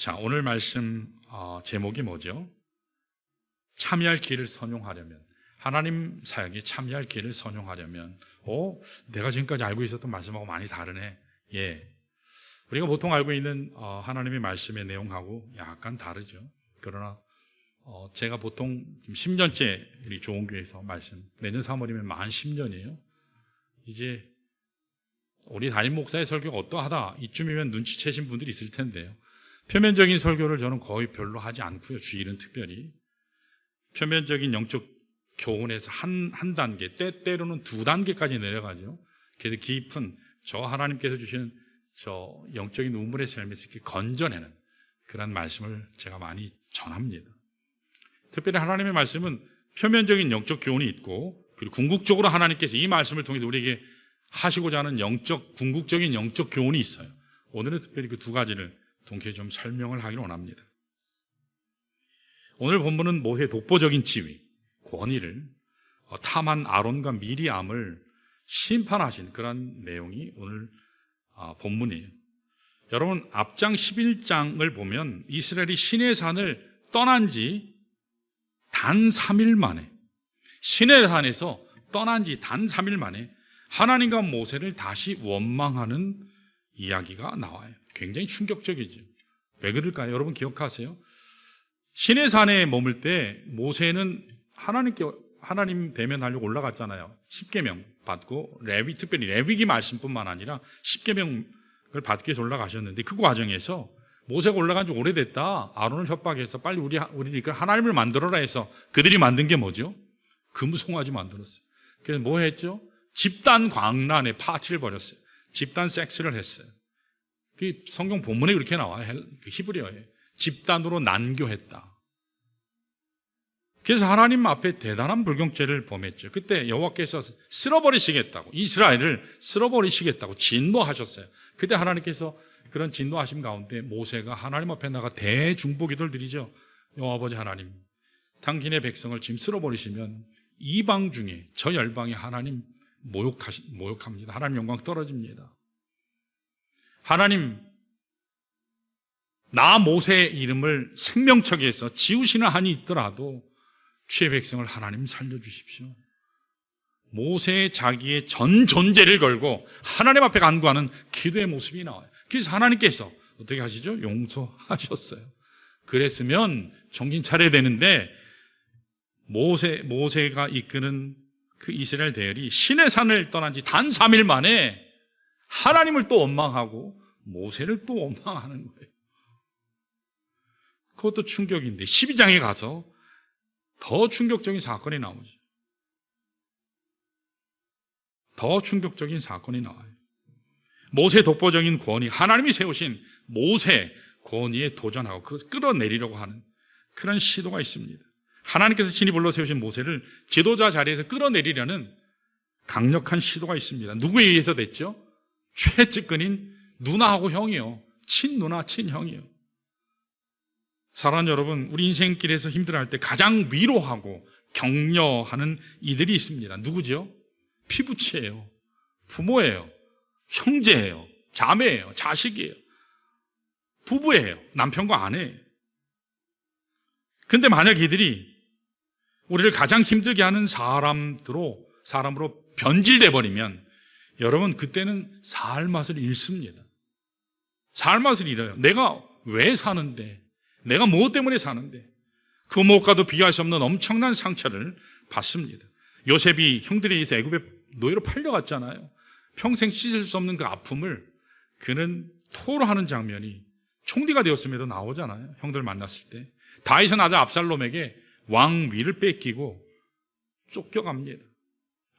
자, 오늘 말씀 제목이 뭐죠? 참여할 길을 선용하려면, 하나님 사역에 참여할 길을 선용하려면, 내가 지금까지 알고 있었던 말씀하고 많이 다르네. 예, 우리가 보통 알고 있는 하나님의 말씀의 내용하고 약간 다르죠. 그러나 제가 보통 10년째 우리 좋은교회에서 말씀, 내년 3월이면 만 10년이에요. 이제 우리 담임 목사의 설교가 어떠하다 이쯤이면 눈치채신 분들이 있을 텐데요. 표면적인 설교를 저는 거의 별로 하지 않고요. 주일은 특별히 표면적인 영적 교훈에서 한 단계, 때로는 두 단계까지 내려가죠. 그래서 깊은 저 하나님께서 주시는 저 영적인 우물의 삶에서 이렇게 건져내는 그런 말씀을 제가 많이 전합니다. 특별히 하나님의 말씀은 표면적인 영적 교훈이 있고, 그리고 궁극적으로 하나님께서 이 말씀을 통해서 우리에게 하시고자 하는 궁극적인 영적 교훈이 있어요. 오늘은 특별히 그 두 가지를 동시에 좀 설명을 하기를 원합니다. 오늘 본문은 모세의 독보적인 지위, 권위를 탐한 아론과 미리암을 심판하신 그런 내용이 오늘 본문이에요. 여러분, 앞장 11장을 보면 이스라엘이 시내산을 떠난 지 단 3일 만에, 시내산에서 떠난 지 단 3일 만에 하나님과 모세를 다시 원망하는 이야기가 나와요. 굉장히 충격적이죠. 왜 그럴까요? 여러분 기억하세요? 시내산에 머물 때 모세는 하나님 배면하려고 올라갔잖아요. 10계명 받고 특별히 레위기 말씀뿐만 아니라 10계명을 받기 위해서 올라가셨는데, 그 과정에서 모세가 올라간 지 오래됐다, 아론을 협박해서 빨리 우리 하나님을 만들어라 해서 그들이 만든 게 뭐죠? 금송아지 만들었어요. 그래서 뭐 했죠? 집단 광란의 파티를 벌였어요. 집단 섹스를 했어요. 그 성경 본문에 그렇게 나와요. 히브리어에 집단으로 난교했다. 그래서 하나님 앞에 대단한 불경죄를 범했죠. 그때 여호와께서 쓸어버리시겠다고, 이스라엘을 쓸어버리시겠다고 진노하셨어요. 그때 하나님께서 그런 진노하심 가운데 모세가 하나님 앞에 나가 대중보기도를 드리죠. 여호와 아버지 하나님, 당신의 백성을 지금 쓸어버리시면 이방 중에 저 열방에 하나님 모욕합니다. 하나님 영광 떨어집니다. 하나님, 나 모세의 이름을 생명책에서 지우시는 한이 있더라도 주의 백성을 하나님 살려주십시오. 모세의 자기의 전 존재를 걸고 하나님 앞에 간구하는 기도의 모습이 나와요. 그래서 하나님께서 어떻게 하시죠? 용서하셨어요. 그랬으면 정신 차려야 되는데, 모세가 이끄는 그 이스라엘 대열이 시내산을 떠난 지 단 3일 만에 하나님을 또 원망하고 모세를 또 원망하는 거예요. 그것도 충격인데 12장에 가서 더 충격적인 사건이 나오죠. 더 충격적인 사건이 나와요. 모세 독보적인 권위, 하나님이 세우신 모세 권위에 도전하고 그것을 끌어내리려고 하는 그런 시도가 있습니다. 하나님께서 친히 불러 세우신 모세를 지도자 자리에서 끌어내리려는 강력한 시도가 있습니다. 누구에 의해서 됐죠? 최측근인 누나하고 형이요. 친누나, 친형이요. 사랑하는 여러분, 우리 인생길에서 힘들어할 때 가장 위로하고 격려하는 이들이 있습니다. 누구죠? 피부치예요. 부모예요. 형제예요. 자매예요. 자식이에요. 부부예요. 남편과 아내예요. 근데 만약 이들이 우리를 가장 힘들게 하는 사람으로 변질돼 버리면, 여러분, 그때는 살 맛을 잃습니다. 살 맛을 잃어요. 내가 왜 사는데, 내가 무엇 때문에 사는데, 그 무엇과도 비교할 수 없는 엄청난 상처를 받습니다. 요셉이 형들에 의해서 애굽에 노예로 팔려갔잖아요. 평생 씻을 수 없는 그 아픔을 그는 토로하는 장면이 총리가 되었음에도 나오잖아요. 형들 만났을 때 다윗은 아들 압살롬에게 왕위를 뺏기고 쫓겨갑니다.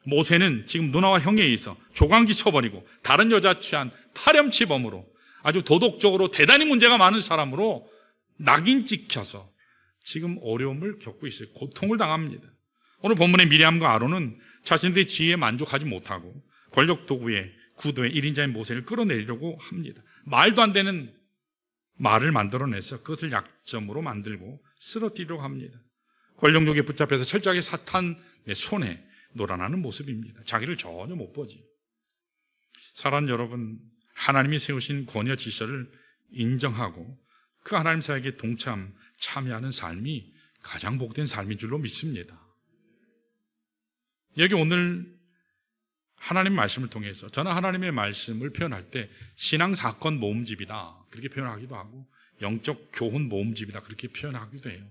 모세는 지금 누나와 형에 의해서 조강기 쳐버리고 다른 여자 취한 파렴치범으로 아주 도덕적으로 대단히 문제가 많은 사람으로 낙인 찍혀서 지금 어려움을 겪고 있어요. 고통을 당합니다. 오늘 본문의 미리암과 아론은 자신들의 지혜에 만족하지 못하고 권력 도구의 구도의 1인자인 모세를 끌어내리려고 합니다. 말도 안 되는 말을 만들어내서 그것을 약점으로 만들고 쓰러뜨리려고 합니다. 권력욕에 붙잡혀서 철저하게 사탄의 손에 놀아나는 모습입니다. 자기를 전혀 못 보지. 사랑하는 여러분, 하나님이 세우신 권위와 질서를 인정하고 그 하나님 사역에 참여하는 삶이 가장 복된 삶인 줄로 믿습니다. 여기 오늘 하나님 말씀을 통해서 저는 하나님의 말씀을 표현할 때 신앙사건 모음집이다 그렇게 표현하기도 하고 영적 교훈 모음집이다 그렇게 표현하기도 해요.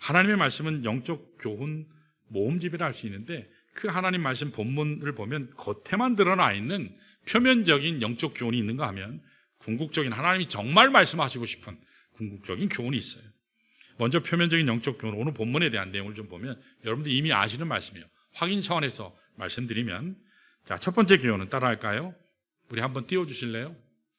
하나님의 말씀은 영적 교훈 모음집이라 할 수 있는데 그 하나님 말씀 본문을 보면 겉에만 드러나 있는 표면적인 영적 교훈이 있는가 하면 궁극적인 하나님이 정말 말씀하시고 싶은 궁극적인 교훈이 있어요. 먼저 표면적인 영적 교훈, 오늘 본문에 대한 내용을 좀 보면 여러분들 이미 아시는 말씀이에요. 확인 차원에서 말씀드리면, 자, 첫 번째 교훈은 따라할까요? 우리 한번 띄워주실래요?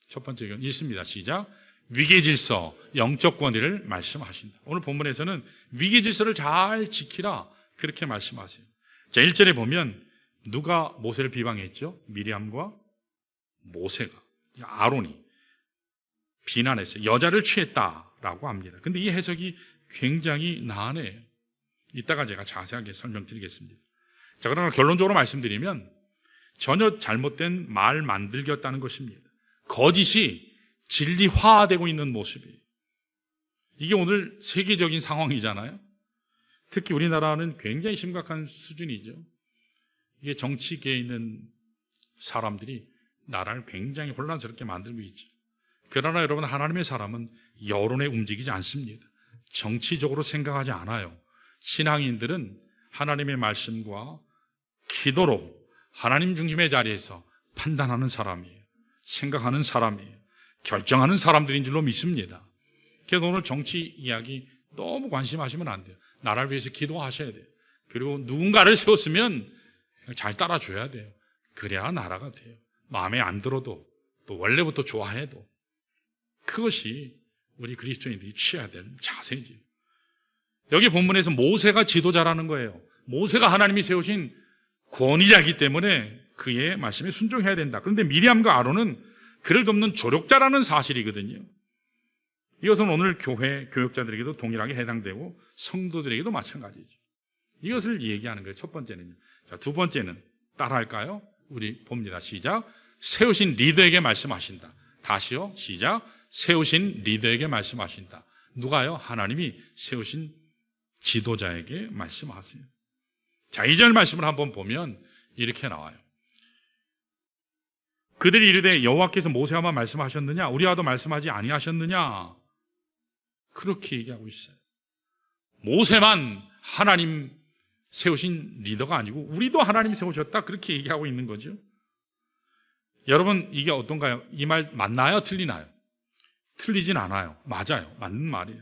첫 번째 교훈 있습니다. 시작. 위계 질서, 영적 권위를 말씀하신다. 오늘 본문에서는 위계 질서를 잘 지키라 그렇게 말씀하세요. 자, 1절에 보면 누가 모세를 비방했죠? 미리암과 모세가, 아론이 비난했어요. 여자를 취했다라고 합니다. 근데 이 해석이 굉장히 난해해요. 이따가 제가 자세하게 설명드리겠습니다. 자, 그러나 결론적으로 말씀드리면 전혀 잘못된 말 만들기였다는 것입니다. 거짓이 진리화되고 있는 모습이에요. 이게 오늘 세계적인 상황이잖아요. 특히 우리나라는 굉장히 심각한 수준이죠. 이게 정치계에 있는 사람들이 나라를 굉장히 혼란스럽게 만들고 있죠. 그러나 여러분, 하나님의 사람은 여론에 움직이지 않습니다. 정치적으로 생각하지 않아요. 신앙인들은 하나님의 말씀과 기도로 하나님 중심의 자리에서 판단하는 사람이에요. 생각하는 사람이에요. 결정하는 사람들인 줄로 믿습니다. 그래서 오늘 정치 이야기 너무 관심하시면 안 돼요. 나라를 위해서 기도하셔야 돼요. 그리고 누군가를 세웠으면 잘 따라줘야 돼요. 그래야 나라가 돼요. 마음에 안 들어도 또 원래부터 좋아해도 그것이 우리 그리스도인들이 취해야 될 자세지. 여기 본문에서 모세가 지도자라는 거예요. 모세가 하나님이 세우신 권위자이기 때문에 그의 말씀에 순종해야 된다. 그런데 미리암과 아론은 그를 돕는 조력자라는 사실이거든요. 이것은 오늘 교회 교역자들에게도 동일하게 해당되고 성도들에게도 마찬가지죠. 이것을 얘기하는 거예요. 첫 번째는요. 자, 두 번째는 따라할까요? 우리 봅니다. 시작. 세우신 리더에게 말씀하신다. 다시요. 시작. 세우신 리더에게 말씀하신다. 누가요? 하나님이 세우신 지도자에게 말씀하세요. 자, 2절 말씀을 한번 보면 이렇게 나와요. 그들이 이르되 여호와께서 모세와만 말씀하셨느냐? 우리와도 말씀하지 아니하셨느냐? 그렇게 얘기하고 있어요. 모세만 하나님 세우신 리더가 아니고 우리도 하나님이 세우셨다 그렇게 얘기하고 있는 거죠. 여러분, 이게 어떤가요? 이 말 맞나요? 틀리나요? 틀리진 않아요. 맞아요. 맞는 말이에요.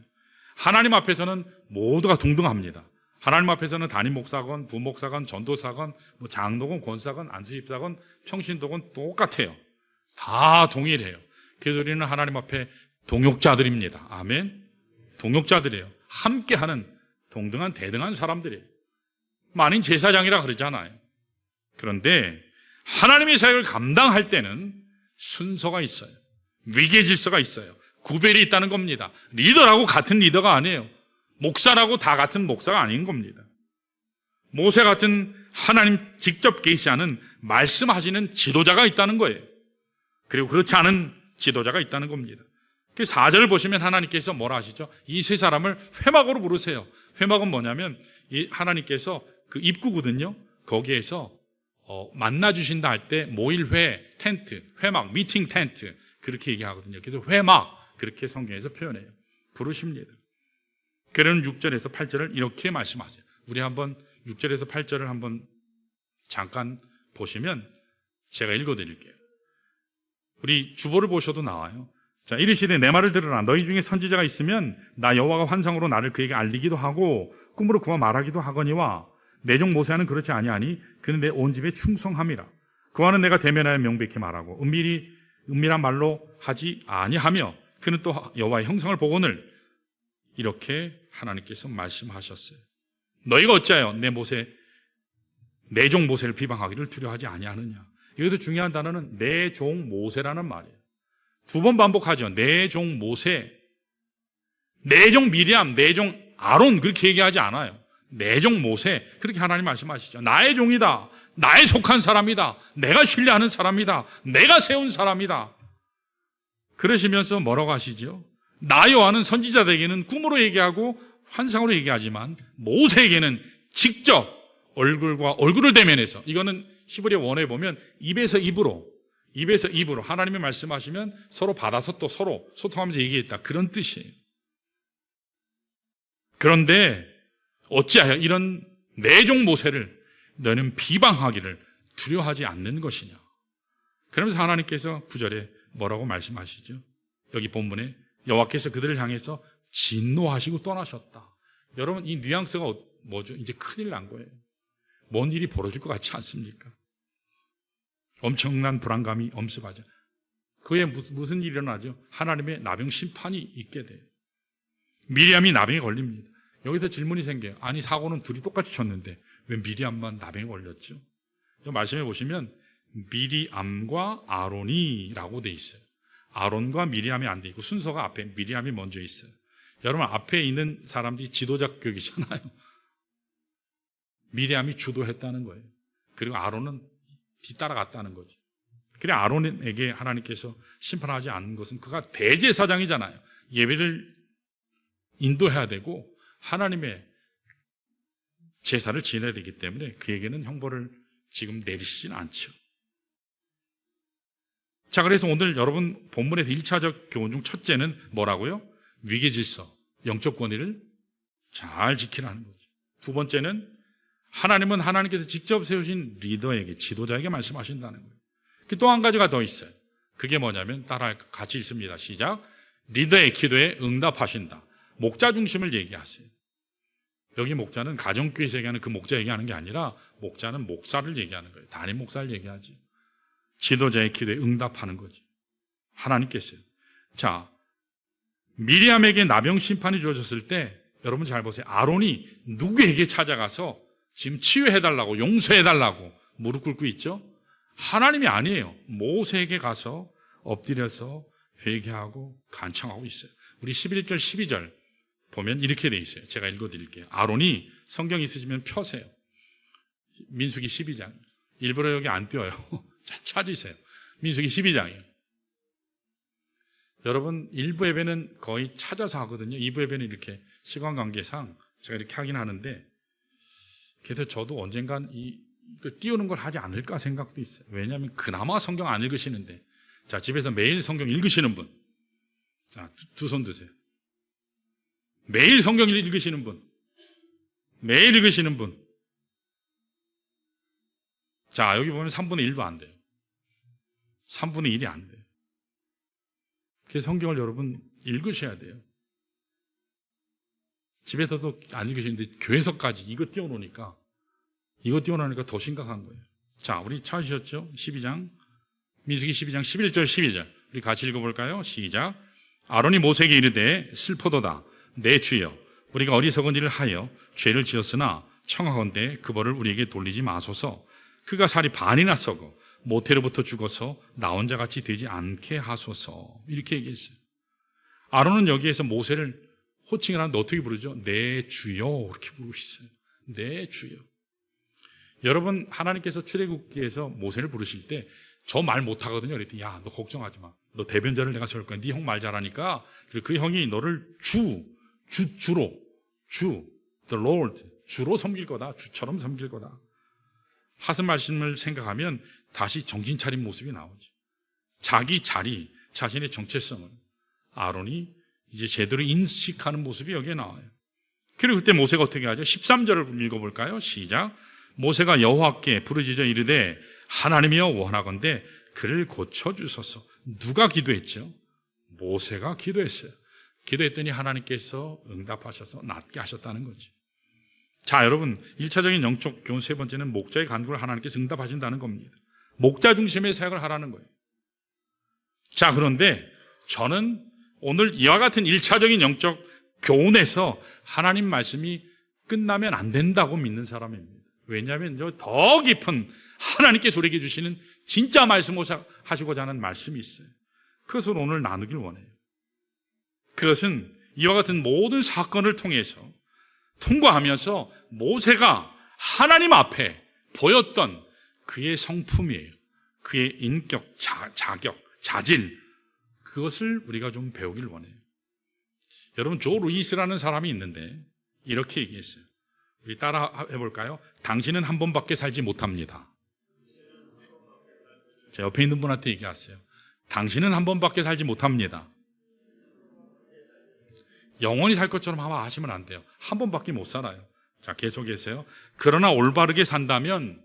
하나님 앞에서는 모두가 동등합니다. 하나님 앞에서는 담임 목사건, 부목사건, 전도사건, 장로건, 권사건, 안수집사건, 평신도건 똑같아요. 다 동일해요. 그래서 우리는 하나님 앞에 동역자들입니다. 아멘. 동역자들이에요. 함께하는 동등한 대등한 사람들이에요. 만인 제사장이라 그러잖아요. 그런데 하나님의 사역을 감당할 때는 순서가 있어요. 위계 질서가 있어요. 구별이 있다는 겁니다. 리더라고 같은 리더가 아니에요. 목사라고 다 같은 목사가 아닌 겁니다. 모세 같은 하나님 직접 계시하는 말씀하시는 지도자가 있다는 거예요. 그리고 그렇지 않은 지도자가 있다는 겁니다. 그 4절을 보시면 하나님께서 뭐라 하시죠? 이 세 사람을 회막으로 부르세요. 회막은 뭐냐면 이 하나님께서 그 입구거든요. 거기에서 만나주신다 할 때 모일회 텐트, 회막, 미팅 텐트 그렇게 얘기하거든요. 그래서 회막 그렇게 성경에서 표현해요. 부르십니다. 그러면 6절에서 8절을 이렇게 말씀하세요. 우리 한번 6절에서 8절을 한번 잠깐 보시면 제가 읽어드릴게요. 우리 주보를 보셔도 나와요. 자, 이르시되 내 말을 들으라. 너희 중에 선지자가 있으면 나 여호와가 환상으로 나를 그에게 알리기도 하고 꿈으로 그와 말하기도 하거니와 내 종 모세는 그렇지 아니하니 그는 내 온 집에 충성함이라. 그와는 내가 대면하여 명백히 말하고 은밀한 말로 하지 아니하며 그는 또 여호와의 형상을 보거늘. 이렇게 하나님께서 말씀하셨어요. 너희가 어찌하여 내 종 모세를 비방하기를 두려워하지 아니하느냐. 여기서 중요한 단어는 내 종 모세라는 말이에요. 2번 반복하죠. 내 종 모세, 내 종 미리암, 내 종 아론 그렇게 얘기하지 않아요. 내 종 모세 그렇게 하나님 말씀하시죠. 나의 종이다. 나의 속한 사람이다. 내가 신뢰하는 사람이다. 내가 세운 사람이다. 그러시면서 뭐라고 하시죠? 나요하는 선지자들에게는 꿈으로 얘기하고 환상으로 얘기하지만 모세에게는 직접 얼굴과 얼굴을 대면해서, 이거는 히브리 원어에 보면 입에서 입으로 하나님이 말씀하시면 서로 받아서 또 서로 소통하면서 얘기했다, 그런 뜻이에요. 그런데 어찌하여 이런 내종 모세를 너는 비방하기를 두려워하지 않는 것이냐. 그러면서 하나님께서 9절에 뭐라고 말씀하시죠? 여기 본문에 여호와께서 그들을 향해서 진노하시고 떠나셨다. 여러분, 이 뉘앙스가 뭐죠? 이제 큰일 난 거예요. 뭔 일이 벌어질 것 같지 않습니까? 엄청난 불안감이 엄습하죠. 그에 무슨 일이 일어나죠? 하나님의 나병 심판이 있게 돼요. 미리암이 나병에 걸립니다. 여기서 질문이 생겨요. 아니, 사고는 둘이 똑같이 쳤는데 왜 미리암만 나병에 걸렸죠? 말씀해 보시면 미리암과 아론이라고 돼 있어요. 아론과 미리암이 안 돼 있고 순서가 앞에 미리암이 먼저 있어요. 여러분, 앞에 있는 사람들이 지도자격이잖아요. 미리암이 주도했다는 거예요. 그리고 아론은 뒤따라갔다는 거죠. 그래, 아론에게 하나님께서 심판하지 않는 것은 그가 대제사장이잖아요. 예배를 인도해야 되고 하나님의 제사를 지내야 되기 때문에 그에게는 형벌을 지금 내리시지는 않죠. 자, 그래서 오늘 여러분 본문에서 1차적 교훈 중 첫째는 뭐라고요? 위계질서, 영적 권위를 잘 지키라는 거죠. 두 번째는 하나님은 하나님께서 직접 세우신 리더에게, 지도자에게 말씀하신다는 거예요. 또 한 가지가 더 있어요. 그게 뭐냐면 따라 같이 읽습니다. 시작. 리더의 기도에 응답하신다. 목자 중심을 얘기하세요. 여기 목자는 가정교회에서 얘기하는 그 목자 얘기하는 게 아니라 목자는 목사를 얘기하는 거예요. 담임 목사를 얘기하죠. 지도자의 기도에 응답하는 거죠. 하나님께서요. 자, 미리암에게 나병 심판이 주어졌을 때 여러분 잘 보세요. 아론이 누구에게 찾아가서 지금 치유해달라고, 용서해달라고 무릎 꿇고 있죠? 하나님이 아니에요. 모세에게 가서 엎드려서 회개하고 간청하고 있어요. 우리 11절 12절 보면 이렇게 돼 있어요. 제가 읽어드릴게요. 아론이 성경 있으시면 펴세요. 민수기 12장. 일부러 여기 안 띄워요. 찾으세요. 민수기 12장이에요. 여러분, 일부 예배는 거의 찾아서 하거든요. 2부 예배는 이렇게 시간 관계상 제가 이렇게 하긴 하는데, 그래서 저도 언젠간 이거 띄우는 걸 하지 않을까 생각도 있어요. 왜냐하면 그나마 성경 안 읽으시는데, 자, 집에서 매일 성경 읽으시는 분, 자, 두 손 드세요. 매일 성경 읽으시는 분, 매일 읽으시는 분. 자, 여기 보면 3분의 1도 안 돼요. 3분의 1이 안 돼요. 그래서 성경을 여러분 읽으셔야 돼요. 집에서도 안 읽으시는데 교회에서까지 이거 띄워놓으니까 더 심각한 거예요. 자, 우리 찾으셨죠? 12장, 민수기 12장 11절 12절 우리 같이 읽어볼까요? 시작. 아론이 모세에게 이르되 슬퍼도다 내 주여, 우리가 어리석은 일을 하여 죄를 지었으나 청하건대 그 벌을 우리에게 돌리지 마소서. 그가 살이 반이나 썩어 모태로부터 죽어서 나 혼자 같이 되지 않게 하소서. 이렇게 얘기했어요. 아론은 여기에서 모세를 호칭을 하는데 어떻게 부르죠? 내 주여, 이렇게 부르고 있어요. 내 주여. 여러분, 하나님께서 출애굽기에서 모세를 부르실 때 저 말 못하거든요. 그랬더니 야, 너 걱정하지 마. 너 대변자를 내가 세울 거야. 네 형 말 잘하니까. 그 형이 너를 주로 the Lord, 주로 섬길 거다. 주처럼 섬길 거다. 하신 말씀을 생각하면 다시 정신 차린 모습이 나오죠. 자기 자리, 자신의 정체성을 아론이 이제 제대로 인식하는 모습이 여기에 나와요. 그리고 그때 모세가 어떻게 하죠? 13절을 읽어볼까요? 시작. 모세가 여호와께 부르짖어 이르되 하나님이여 원하건대 그를 고쳐주소서. 누가 기도했죠? 모세가 기도했어요. 기도했더니 하나님께서 응답하셔서 낫게 하셨다는 거죠. 자, 여러분, 1차적인 영적 교훈 세 번째는 목자의 간구를 하나님께서 응답하신다는 겁니다. 목자 중심의 사역을 하라는 거예요. 자, 그런데 저는 오늘 이와 같은 1차적인 영적 교훈에서 하나님 말씀이 끝나면 안 된다고 믿는 사람입니다. 왜냐하면 더 깊은 하나님께서 우리에게 주시는 진짜 말씀을 하시고자 하는 말씀이 있어요. 그것을 오늘 나누길 원해요. 그것은 이와 같은 모든 사건을 통과하면서 모세가 하나님 앞에 보였던 그의 성품이에요. 그의 인격, 자격, 자질, 그것을 우리가 좀 배우길 원해요. 여러분, 조 루이스라는 사람이 있는데 이렇게 얘기했어요. 우리 따라 해볼까요? 당신은 한 번밖에 살지 못합니다. 제 옆에 있는 분한테 얘기하세요. 당신은 한 번밖에 살지 못합니다. 영원히 살 것처럼 아마 하시면 안 돼요. 한 번밖에 못 살아요. 자, 계속해서요. 그러나 올바르게 산다면,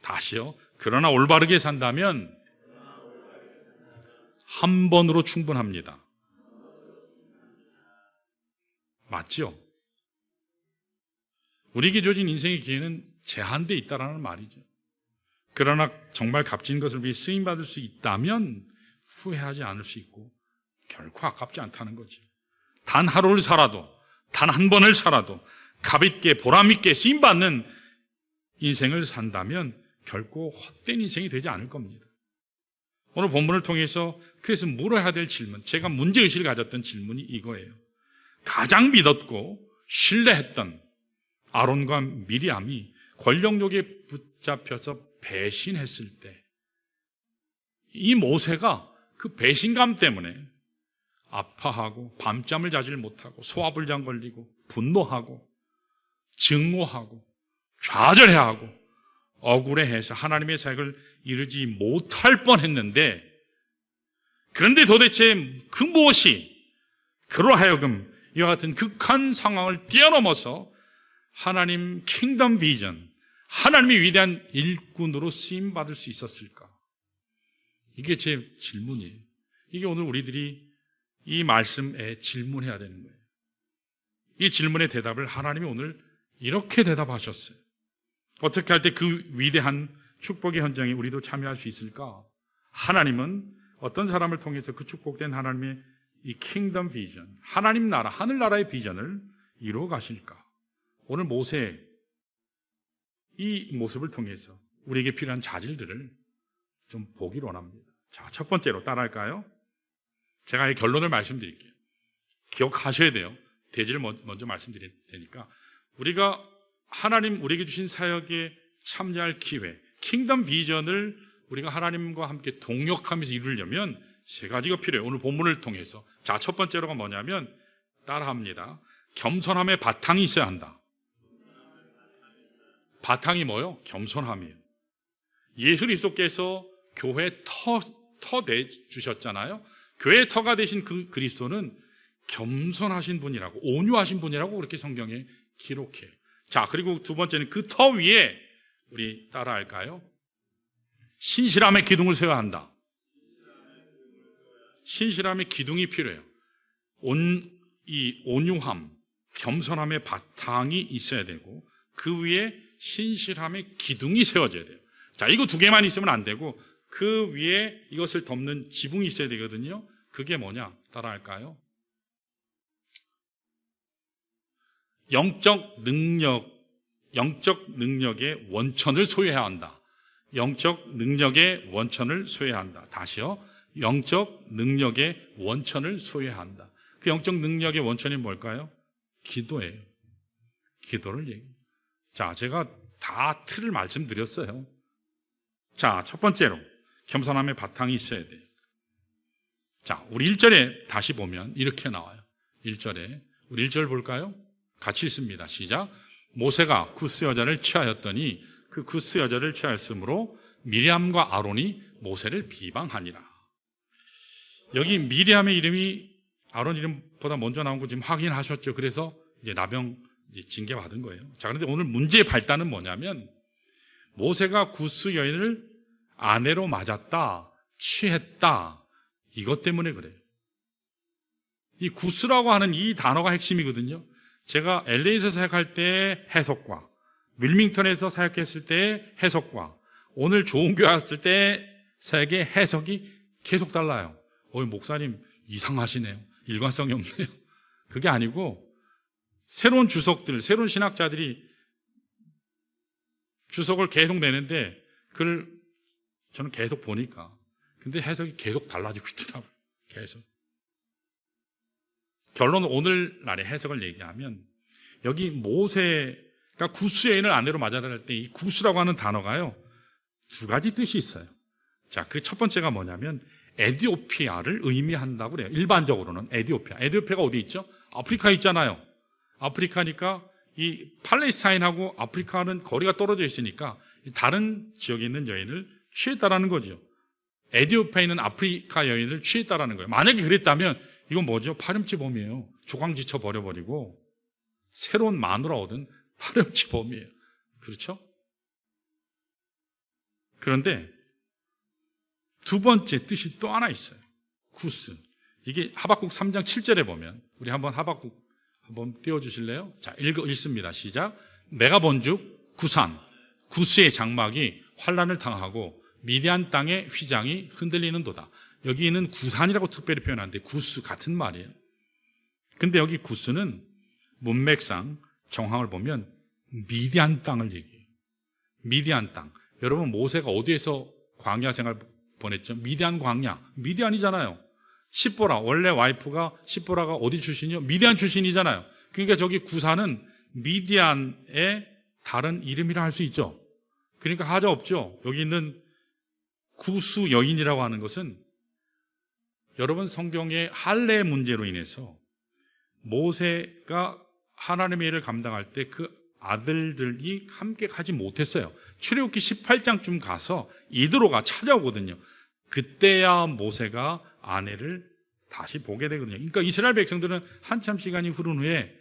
다시요. 그러나 올바르게 산다면 한 번으로 충분합니다. 맞죠? 우리에게 주어진 인생의 기회는 제한되어 있다는 말이죠. 그러나 정말 값진 것을 위해 쓰임받을 수 있다면 후회하지 않을 수 있고 결코 아깝지 않다는 거죠. 단 하루를 살아도, 단 한 번을 살아도 값있게 보람있게 쓰임받는 인생을 산다면 결코 헛된 인생이 되지 않을 겁니다. 오늘 본문을 통해서 그래서 물어야 될 질문, 제가 문제의식을 가졌던 질문이 이거예요. 가장 믿었고 신뢰했던 아론과 미리암이 권력욕에 붙잡혀서 배신했을 때 이 모세가 그 배신감 때문에 아파하고 밤잠을 자질 못하고 소화불량 걸리고 분노하고 증오하고 좌절해하고 억울해해서 하나님의 사역을 이루지 못할 뻔했는데, 그런데 도대체 그 무엇이 그로 하여금 이와 같은 극한 상황을 뛰어넘어서 하나님 킹덤 비전, 하나님의 위대한 일꾼으로 쓰임받을 수 있었을까? 이게 제 질문이에요. 이게 오늘 우리들이 이 말씀에 질문해야 되는 거예요. 이 질문의 대답을 하나님이 오늘 이렇게 대답하셨어요. 어떻게 할 때 그 위대한 축복의 현장에 우리도 참여할 수 있을까? 하나님은 어떤 사람을 통해서 그 축복된 하나님의 이 킹덤 비전, 하나님 나라, 하늘나라의 비전을 이루어 가실까? 오늘 모세 이 모습을 통해서 우리에게 필요한 자질들을 좀 보기를 원합니다. 자, 첫 번째로 따라할까요? 제가 이 결론을 말씀드릴게요. 기억하셔야 돼요. 대지를 먼저 말씀드릴 테니까. 우리가 하나님 우리에게 주신 사역에 참여할 기회, 킹덤 비전을 우리가 하나님과 함께 동역하면서 이루려면 세 가지가 필요해요. 오늘 본문을 통해서. 자, 첫 번째로가 뭐냐면 따라합니다. 겸손함의 바탕이 있어야 한다. 바탕이 뭐요? 겸손함이에요. 예수 그리스도께서 교회에 터 내주셨잖아요. 교회의 터가 되신 그 그리스도는 겸손하신 분이라고, 온유하신 분이라고 그렇게 성경에 기록해요. 자, 그리고 두 번째는 그 터 위에 우리 따라할까요? 신실함의 기둥을 세워야 한다. 신실함의 기둥이 필요해요. 이 온유함, 겸손함의 바탕이 있어야 되고 그 위에 신실함의 기둥이 세워져야 돼요. 자, 이거 두 개만 있으면 안 되고 그 위에 이것을 덮는 지붕이 있어야 되거든요. 그게 뭐냐? 따라할까요? 영적 능력의 원천을 소유해야 한다. 영적 능력의 원천을 소유해야 한다. 다시요. 영적 능력의 원천을 소유해야 한다. 그 영적 능력의 원천이 뭘까요? 기도예요. 기도를 얘기해요. 자, 제가 다 틀을 말씀드렸어요. 자, 첫 번째로 겸손함의 바탕이 있어야 돼요. 자, 우리 1절에 다시 보면 이렇게 나와요. 1절에 우리 1절 볼까요? 같이 읽습니다. 시작. 모세가 구스 여자를 취하였더니 그 구스 여자를 취하였으므로 미리암과 아론이 모세를 비방하니라. 여기 미리암의 이름이 아론 이름보다 먼저 나온 거 지금 확인하셨죠? 그래서 이제 나병 징계받은 거예요. 자, 그런데 오늘 문제의 발단은 뭐냐면 모세가 구스 여인을 아내로 맞았다, 취했다, 이것 때문에 그래요. 이 구스라고 하는 이 단어가 핵심이거든요. 제가 LA에서 사역할 때 해석과 윌밍턴에서 사역했을 때 해석과 오늘 좋은 교회 왔을 때 사역의 해석이 계속 달라요. 목사님 이상하시네요. 일관성이 없네요. 그게 아니고 새로운 주석들, 새로운 신학자들이 주석을 계속 내는데 그걸 저는 계속 보니까 근데 해석이 계속 달라지고 있더라고요. 계속. 결론은 오늘날의 해석을 얘기하면 여기 모세가 구스 여인을 아내로 맞아들일 때 이 구스라고 하는 단어가요 두 가지 뜻이 있어요. 자, 그 첫 번째가 뭐냐면 에티오피아를 의미한다고 그래요. 일반적으로는 에티오피아. 에티오피아가 어디 있죠? 아프리카에 있잖아요. 아프리카니까 이 팔레스타인하고 아프리카는 거리가 떨어져 있으니까 다른 지역에 있는 여인을 취했다라는 거죠. 에티오피아에 있는 아프리카 여인을 취했다라는 거예요. 만약에 그랬다면 이건 뭐죠? 파렴치범이에요. 조강지쳐 버려버리고 새로운 마누라 얻은 파렴치범이에요. 그렇죠? 그런데 두 번째 뜻이 또 하나 있어요. 구스. 이게 하박국 3장 7절에 보면 우리 한번 하박국 한번 띄워주실래요? 자, 읽습니다. 시작. 내가 본즉 구산, 구스의 장막이 환란을 당하고 미디안 땅의 휘장이 흔들리는도다. 여기는 구산이라고 특별히 표현하는데 구스 같은 말이에요. 근데 여기 구스는 문맥상 정황을 보면 미디안 땅을 얘기해요. 미디안 땅. 여러분 모세가 어디에서 광야 생활 보냈죠? 미디안 광야. 미디안이잖아요. 십보라. 원래 와이프가 십보라가 어디 출신이요? 미디안 출신이잖아요. 그러니까 저기 구산은 미디안의 다른 이름이라 할 수 있죠. 그러니까 하자 없죠. 여기 있는 구수 여인이라고 하는 것은 여러분 성경의 할례 문제로 인해서 모세가 하나님의 일을 감당할 때 그 아들들이 함께 가지 못했어요. 출애굽기 18장쯤 가서 이드로가 찾아오거든요. 그때야 모세가 아내를 다시 보게 되거든요. 그러니까 이스라엘 백성들은 한참 시간이 흐른 후에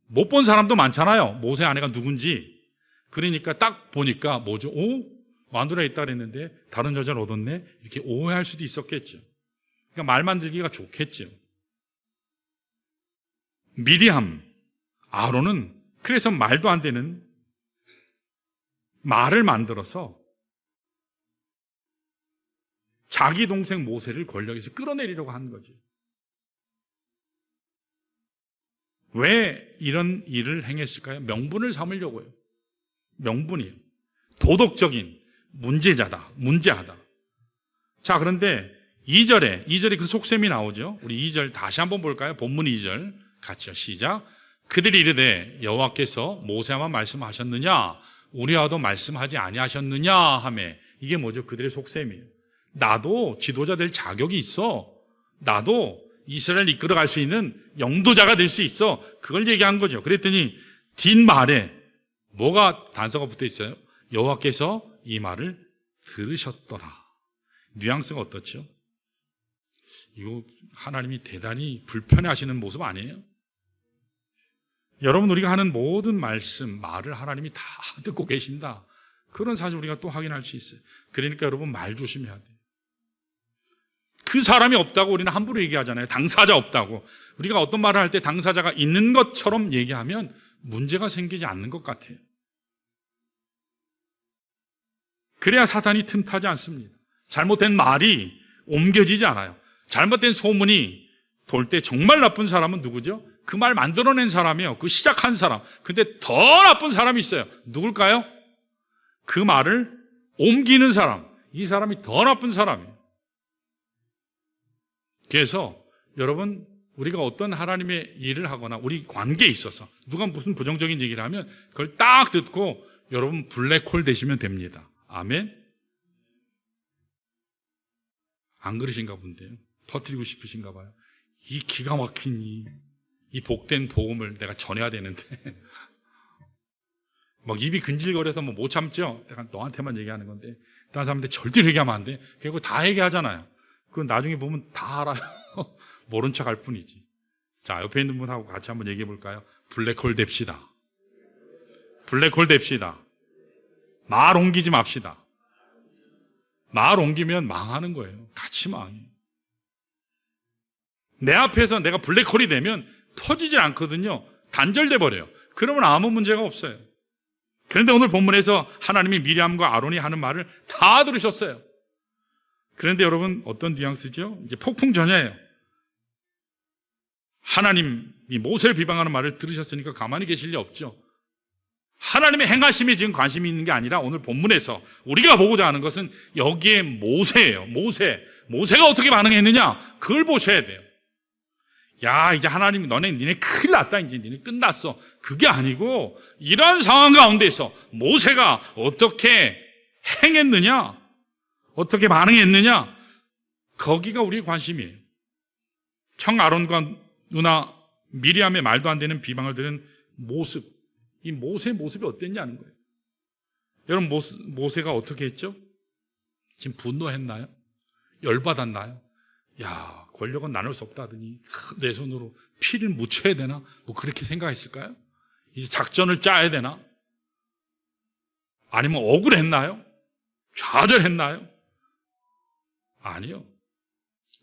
못 본 사람도 많잖아요. 모세 아내가 누군지. 그러니까 딱 보니까 뭐죠? 오? 마누라 있다 그랬는데 다른 여자를 얻었네? 이렇게 오해할 수도 있었겠죠. 그러니까 말 만들기가 좋겠죠. 미리암, 아론은 그래서 말도 안 되는 말을 만들어서 자기 동생 모세를 권력에서 끌어내리려고 한 거죠. 왜 이런 일을 행했을까요? 명분을 삼으려고요. 명분이에요. 도덕적인 문제하다. 자, 그런데 2절에 그 속셈이 나오죠. 우리 2절 다시 한번 볼까요? 본문 2절 같이요. 시작. 그들이 이르되 여호와께서 모세와만 말씀하셨느냐 우리와도 말씀하지 아니하셨느냐 하며 이게 뭐죠? 그들의 속셈이에요. 나도 지도자 될 자격이 있어. 나도 이스라엘 이끌어갈 수 있는 영도자가 될 수 있어. 그걸 얘기한 거죠. 그랬더니 뒷말에 뭐가 단서가 붙어 있어요? 여호와께서 이 말을 들으셨더라. 뉘앙스가 어떻죠? 이거 하나님이 대단히 불편해하시는 모습 아니에요? 여러분 우리가 하는 모든 말을 하나님이 다 듣고 계신다. 그런 사실 우리가 또 확인할 수 있어요. 그러니까 여러분 말 조심해야 돼요. 그 사람이 없다고 우리는 함부로 얘기하잖아요. 당사자 없다고. 우리가 어떤 말을 할 때 당사자가 있는 것처럼 얘기하면 문제가 생기지 않는 것 같아요. 그래야 사탄이 틈타지 않습니다. 잘못된 말이 옮겨지지 않아요. 잘못된 소문이 돌 때 정말 나쁜 사람은 누구죠? 그 말 만들어낸 사람이에요. 그 시작한 사람. 근데 더 나쁜 사람이 있어요. 누굴까요? 그 말을 옮기는 사람. 이 사람이 더 나쁜 사람이에요. 그래서 여러분 우리가 어떤 하나님의 일을 하거나 우리 관계에 있어서 누가 무슨 부정적인 얘기를 하면 그걸 딱 듣고 여러분 블랙홀 되시면 됩니다. 아멘? 안 그러신가 본데요. 터뜨리고 싶으신가 봐요. 이 기가 막힌 이 복된 복음을 내가 전해야 되는데 막 입이 근질거려서 뭐 못 참죠. 내가 너한테만 얘기하는 건데 다른 사람한테 절대로 얘기하면 안 돼. 그리고 다 얘기하잖아요. 그건 나중에 보면 다 알아요. 모른 척 할 뿐이지. 자, 옆에 있는 분하고 같이 한번 얘기해 볼까요? 블랙홀 됩시다. 블랙홀 됩시다. 말 옮기지 맙시다. 말 옮기면 망하는 거예요. 같이 망해요. 내 앞에서 내가 블랙홀이 되면 터지질 않거든요. 단절돼 버려요. 그러면 아무 문제가 없어요. 그런데 오늘 본문에서 하나님이 미리암과 아론이 하는 말을 다 들으셨어요. 그런데 여러분 어떤 뉘앙스죠? 이제 폭풍 전야예요. 하나님이 모세를 비방하는 말을 들으셨으니까 가만히 계실 리 없죠. 하나님의 행하심에 지금 관심이 있는 게 아니라 오늘 본문에서 우리가 보고자 하는 것은 여기에 모세예요. 모세가 어떻게 반응했느냐 그걸 보셔야 돼요. 야, 이제 하나님이 니네 큰일 났다. 이제 니네 끝났어. 그게 아니고 이런 상황 가운데서 모세가 어떻게 행했느냐, 어떻게 반응했느냐, 거기가 우리의 관심이에요. 형 아론과 누나 미리암의 말도 안 되는 비방을 들은 모습, 이 모세의 모습이 어땠냐는 거예요. 여러분, 모세가 어떻게 했죠? 지금 분노했나요? 열받았나요? 야, 권력은 나눌 수 없다 하더니 내 손으로 피를 묻혀야 되나? 뭐 그렇게 생각했을까요? 이제 작전을 짜야 되나? 아니면 억울했나요? 좌절했나요? 아니요.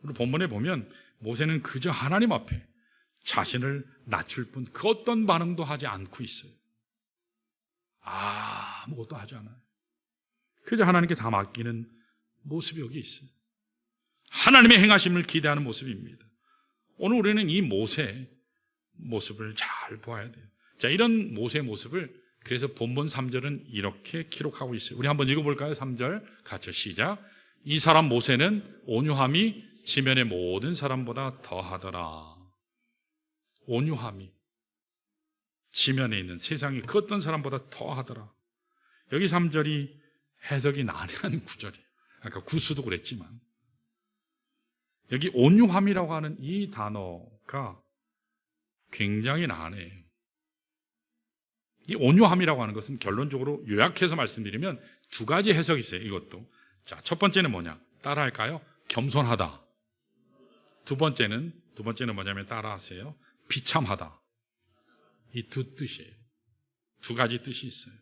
우리 본문에 보면 모세는 그저 하나님 앞에 자신을 낮출 뿐 그 어떤 반응도 하지 않고 있어요. 아무것도 하지 않아요. 그저 하나님께 다 맡기는 모습이 여기 있어요. 하나님의 행하심을 기대하는 모습입니다. 오늘 우리는 이 모세의 모습을 잘 보아야 돼요. 자, 이런 모세의 모습을 그래서 본문 3절은 이렇게 기록하고 있어요. 우리 한번 읽어볼까요? 3절 같이 시작. 이 사람 모세는 온유함이 지면의 모든 사람보다 더하더라. 온유함이 지면에 있는 세상의 그 어떤 사람보다 더하더라. 여기 3절이 해석이 난해한 구절이에요. 아까 구수도 그랬지만 여기 온유함이라고 하는 이 단어가 굉장히 난해해요. 이 온유함이라고 하는 것은 결론적으로 요약해서 말씀드리면 두 가지 해석이 있어요. 이것도. 자, 첫 번째는 뭐냐? 따라할까요? 겸손하다. 두 번째는 뭐냐면 따라하세요. 비참하다. 이 두 뜻이에요. 두 가지 뜻이 있어요.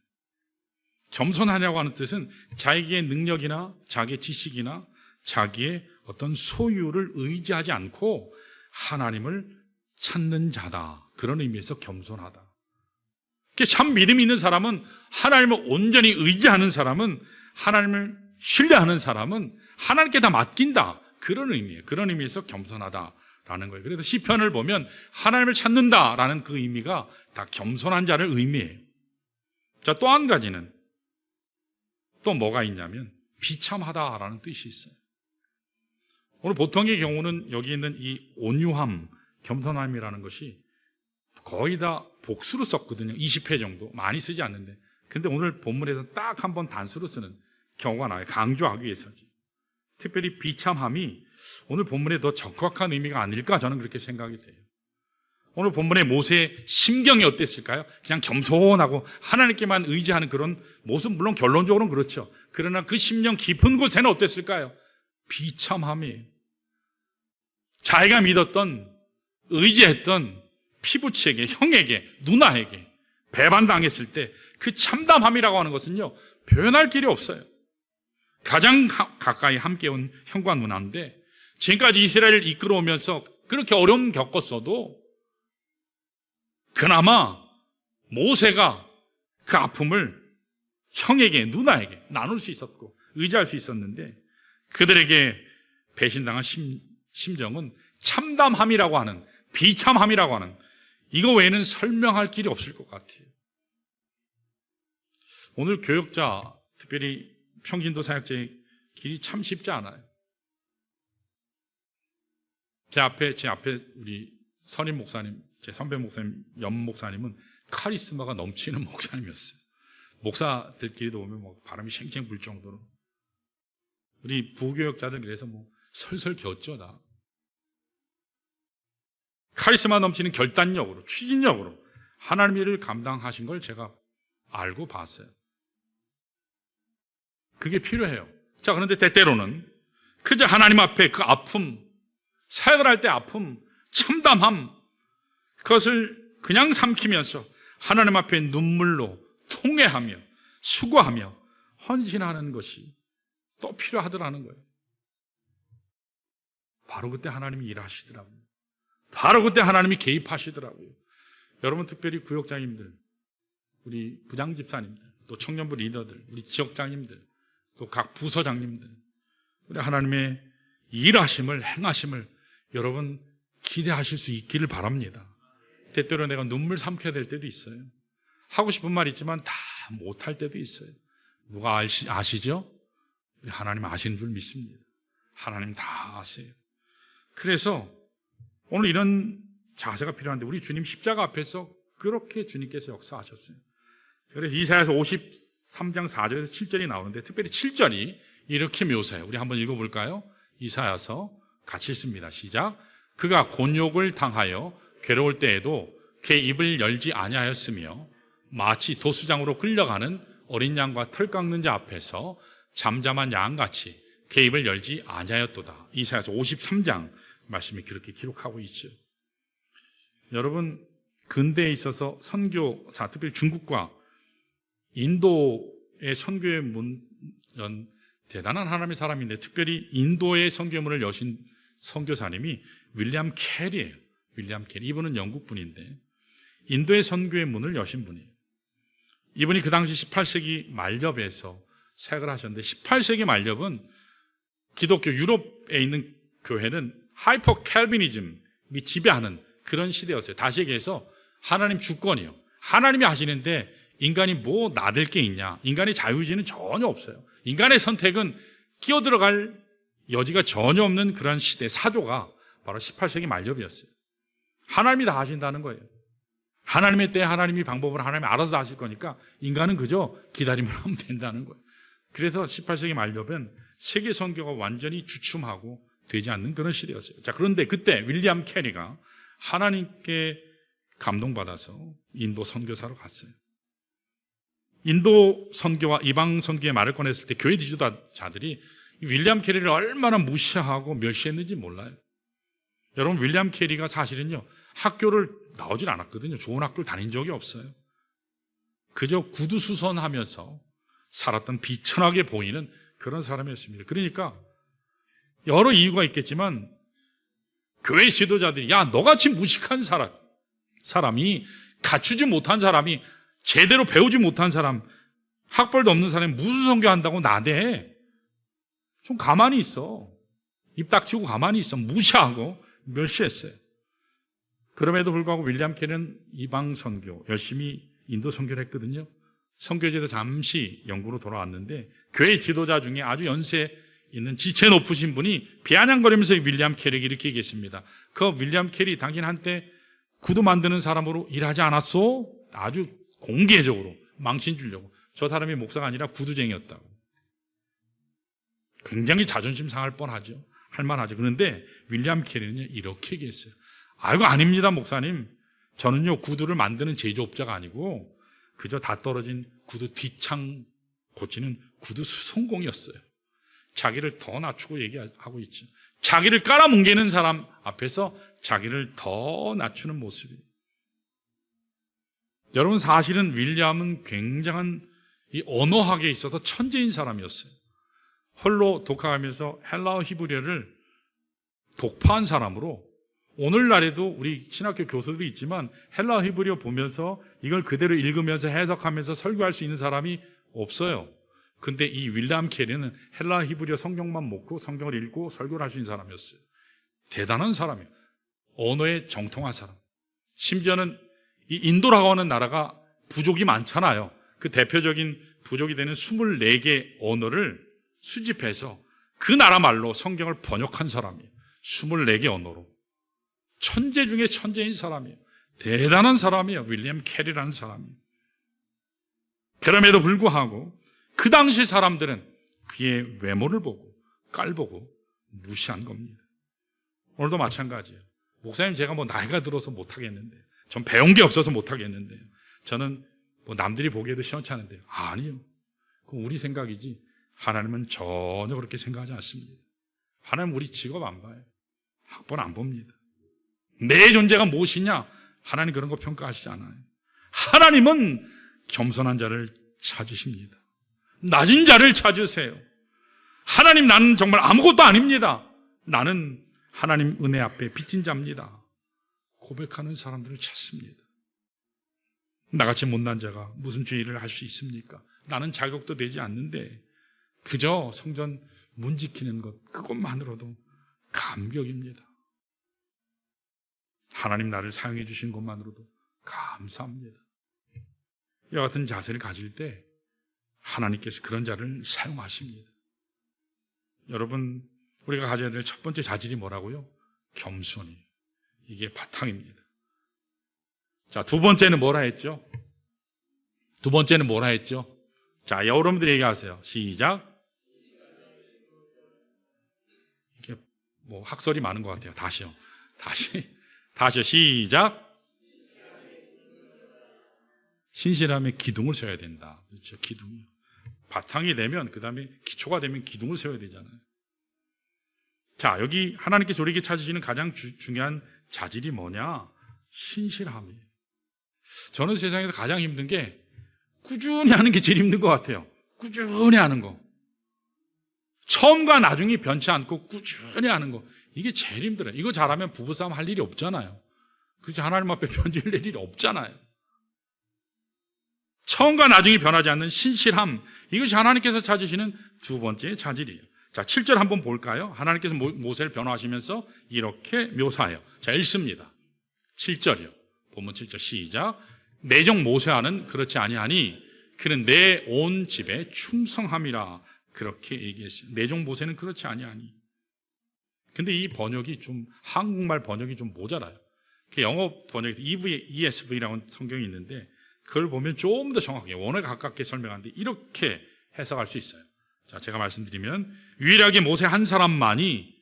겸손하냐고 하는 뜻은 자기의 능력이나 자기의 지식이나 자기의 어떤 소유를 의지하지 않고 하나님을 찾는 자다. 그런 의미에서 겸손하다. 참 믿음이 있는 사람은, 하나님을 온전히 의지하는 사람은, 하나님을 신뢰하는 사람은 하나님께 다 맡긴다. 그런 의미예요. 그런 의미에서 겸손하다라는 거예요. 그래서 시편을 보면 하나님을 찾는다라는 그 의미가 다 겸손한 자를 의미해요. 자, 또 한 가지는 또 뭐가 있냐면 비참하다라는 뜻이 있어요. 오늘 보통의 경우는 여기 있는 이 온유함, 겸손함이라는 것이 거의 다 복수로 썼거든요. 20회 정도. 많이 쓰지 않는데. 그런데 오늘 본문에서 딱 한 번 단수로 쓰는 경우가 나와요. 강조하기 위해서지. 특별히 비참함이 오늘 본문에 더 적확한 의미가 아닐까 저는 그렇게 생각이 돼요. 오늘 본문의 모세의 심경이 어땠을까요? 그냥 겸손하고 하나님께만 의지하는 그런 모습, 물론 결론적으로는 그렇죠. 그러나 그 심령 깊은 곳에는 어땠을까요? 비참함이에요. 자기가 믿었던, 의지했던 피부치에게, 형에게, 누나에게 배반당했을 때 그 참담함이라고 하는 것은요, 표현할 길이 없어요. 가장 가까이 함께 온 형과 누나인데 지금까지 이스라엘을 이끌어오면서 그렇게 어려움 겪었어도 그나마 모세가 그 아픔을 형에게, 누나에게 나눌 수 있었고 의지할 수 있었는데 그들에게 배신당한 심정은 참담함이라고 하는, 비참함이라고 하는, 이거 외에는 설명할 길이 없을 것 같아요. 오늘 교역자, 특별히 평신도 사역자의 길이 참 쉽지 않아요. 제 앞에 우리 선임 목사님, 제 선배 목사님, 연 목사님은 카리스마가 넘치는 목사님이었어요. 목사들끼리도 보면 뭐 바람이 쉥쉥 불 정도로. 우리 부교역자들 그래서 뭐 설설 겼죠, 다. 카리스마 넘치는 결단력으로, 추진력으로 하나님의 일을 감당하신 걸 제가 알고 봤어요. 그게 필요해요. 자, 그런데 때때로는 그저 하나님 앞에 그 아픔, 사역을 할 때 아픔, 참담함, 그것을 그냥 삼키면서 하나님 앞에 눈물로 통회하며 수고하며 헌신하는 것이 또 필요하더라는 거예요. 바로 그때 하나님이 일하시더라고요. 바로 그때 하나님이 개입하시더라고요. 여러분, 특별히 구역장님들, 우리 부장집사님들, 또 청년부 리더들, 우리 지역장님들, 또 각 부서장님들, 우리 하나님의 일하심을, 행하심을 여러분 기대하실 수 있기를 바랍니다. 때때로 내가 눈물 삼켜야 될 때도 있어요. 하고 싶은 말 있지만 다 못할 때도 있어요. 누가 아시죠? 우리 하나님 아시는 줄 믿습니다. 하나님 다 아세요. 그래서 오늘 이런 자세가 필요한데 우리 주님 십자가 앞에서 그렇게 주님께서 역사하셨어요. 그래서 이사야서 53장 4절에서 7절이 나오는데 특별히 7절이 이렇게 묘사해요. 우리 한번 읽어볼까요? 이사야서 같이 읽습니다. 시작. 그가 곤욕을 당하여 괴로울 때에도 그의 입을 열지 아니하였으며 마치 도수장으로 끌려가는 어린 양과 털 깎는 자 앞에서 잠잠한 양같이 그의 입을 열지 아니하였도다. 이사야서 53장 말씀이 그렇게 기록하고 있죠. 여러분, 근대에 있어서 선교사, 특별히 중국과 인도의 선교의 문, 대단한 하나님의 사람인데 특별히 인도의 선교문을 여신 선교사님이 윌리엄 캐리예요. 윌리엄 캐리. 이분은 영국 분인데 인도의 선교의 문을 여신 분이에요. 이분이 그 당시 18세기 말엽에서 사역을 하셨는데 18세기 말엽은 기독교 유럽에 있는 교회는 하이퍼 캘비니즘이 지배하는 그런 시대였어요. 다시 얘기해서 하나님 주권이요. 하나님이 하시는데 인간이 뭐 나댈 게 있냐. 인간의 자유의지는 전혀 없어요. 인간의 선택은 끼어들어갈 여지가 전혀 없는 그런 시대 사조가 바로 18세기 말엽이었어요. 하나님이 다 하신다는 거예요. 하나님의 때에 하나님이 방법을 하나님이 알아서 다 하실 거니까 인간은 그저 기다리면 하면 된다는 거예요. 그래서 18세기 말엽은 세계 선교가 완전히 주춤하고 되지 않는 그런 시대였어요. 자, 그런데 그때 윌리엄 캐리가 하나님께 감동받아서 인도 선교사로 갔어요. 인도 선교와 이방 선교의 말을 꺼냈을 때 교회 지도자들이 윌리엄 캐리를 얼마나 무시하고 멸시했는지 몰라요. 여러분, 윌리엄 캐리가 사실은요 학교를 나오질 않았거든요. 좋은 학교를 다닌 적이 없어요. 그저 구두수선하면서 살았던 비천하게 보이는 그런 사람이었습니다. 그러니까 여러 이유가 있겠지만 교회 지도자들이 야, 너같이 무식한 사람이 갖추지 못한 사람이 제대로 배우지 못한 사람, 학벌도 없는 사람이 무슨 선교한다고 나대. 좀 가만히 있어. 입 닥치고 가만히 있어. 무시하고 멸시했어요. 그럼에도 불구하고 윌리엄 캐리는 이방 선교, 열심히 인도 선교를 했거든요. 선교지에서 잠시 영국으로 돌아왔는데 교회 지도자 중에 아주 연세 있는 지체 높으신 분이 비아냥거리면서 윌리엄 캐리에게 이렇게 얘기했습니다. 그 윌리엄 캐리 당신 한때 구두 만드는 사람으로 일하지 않았어? 아주 공개적으로 망신 주려고. 저 사람이 목사가 아니라 구두쟁이였다고. 굉장히 자존심 상할 뻔하죠. 할만하죠. 그런데 윌리엄 캐리는 이렇게 얘기했어요. 아이고, 아닙니다, 목사님. 저는요 구두를 만드는 제조업자가 아니고 그저 다 떨어진 구두 뒷창 고치는 구두 수송공이었어요. 자기를 더 낮추고 얘기하고 있죠. 자기를 깔아뭉개는 사람 앞에서 자기를 더 낮추는 모습이에요. 여러분, 사실은 윌리엄은 굉장한 이 언어학에 있어서 천재인 사람이었어요. 홀로 독학하면서 헬라어 히브리어를 독파한 사람으로 오늘날에도 우리 신학교 교수들이 있지만 헬라어 히브리어 보면서 이걸 그대로 읽으면서 해석하면서 설교할 수 있는 사람이 없어요. 근데 이 윌리엄 캐리는 헬라어 히브리어 성경만 먹고 성경을 읽고 설교를 할 수 있는 사람이었어요. 대단한 사람이에요. 언어에 정통한 사람. 심지어는 이 인도라고 하는 나라가 부족이 많잖아요. 그 대표적인 부족이 되는 24개 언어를 수집해서 그 나라 말로 성경을 번역한 사람이에요. 24개 언어로. 천재 중에 천재인 사람이에요. 대단한 사람이에요. 윌리엄 캐리라는 사람이에요. 그럼에도 불구하고 그 당시 사람들은 그의 외모를 보고 깔보고 무시한 겁니다. 오늘도 마찬가지예요. 목사님, 제가 뭐 나이가 들어서 못하겠는데, 전 배운 게 없어서 못하겠는데요. 저는 뭐 남들이 보기에도 시원찮은데요. 아니요. 그건 우리 생각이지 하나님은 전혀 그렇게 생각하지 않습니다. 하나님은 우리 직업 안 봐요. 학벌 안 봅니다. 내 존재가 무엇이냐? 하나님 그런 거 평가하시지 않아요. 하나님은 겸손한 자를 찾으십니다. 낮은 자를 찾으세요. 하나님, 나는 정말 아무것도 아닙니다. 나는 하나님 은혜 앞에 빚진 자입니다. 고백하는 사람들을 찾습니다. 나같이 못난 자가 무슨 죄를 할 수 있습니까? 나는 자격도 되지 않는데 그저 성전 문 지키는 것, 그것만으로도 감격입니다. 하나님 나를 사용해 주신 것만으로도 감사합니다. 이와 같은 자세를 가질 때 하나님께서 그런 자를 사용하십니다. 여러분, 우리가 가져야 될 첫 번째 자질이 뭐라고요? 겸손이. 이게 바탕입니다. 자, 두 번째는 뭐라 했죠? 자, 여러분들이 얘기하세요. 시작. 이게 뭐 학설이 많은 것 같아요. 다시요. 다시요. 시작. 신실함에 기둥을 세워야 된다. 그렇죠. 기둥이요. 바탕이 되면 그 다음에 기초가 되면 기둥을 세워야 되잖아요. 자, 여기 하나님께서 우리에게 찾으시는 가장 중요한 자질이 뭐냐? 신실함이에요. 저는 세상에서 가장 힘든 게 꾸준히 하는 게 제일 힘든 것 같아요. 꾸준히 하는 거. 처음과 나중이 변치 않고 꾸준히 하는 거. 이게 제일 힘들어요. 이거 잘하면 부부싸움 할 일이 없잖아요. 그렇지, 하나님 앞에 변질될 일이 없잖아요. 처음과 나중이 변하지 않는 신실함, 이것이 하나님께서 찾으시는 두 번째 자질이에요. 자, 7절 한번 볼까요? 하나님께서 모세를 변화하시면서 이렇게 묘사해요. 자, 읽습니다. 7절이요. 본문 7절 시작. 내 종 모세와는 그렇지 아니하니 그는 내 온 집에 충성함이라 그렇게 얘기했어요. 내 종 모세는 그렇지 아니하니. 근데 이 번역이 좀, 한국말 번역이 좀 모자라요. 그 영어 번역에서 ESV라는 성경이 있는데 그걸 보면 좀 더 정확하게, 원어에 가깝게 설명하는데 이렇게 해석할 수 있어요. 자, 제가 말씀드리면 유일하게 모세 한 사람만이,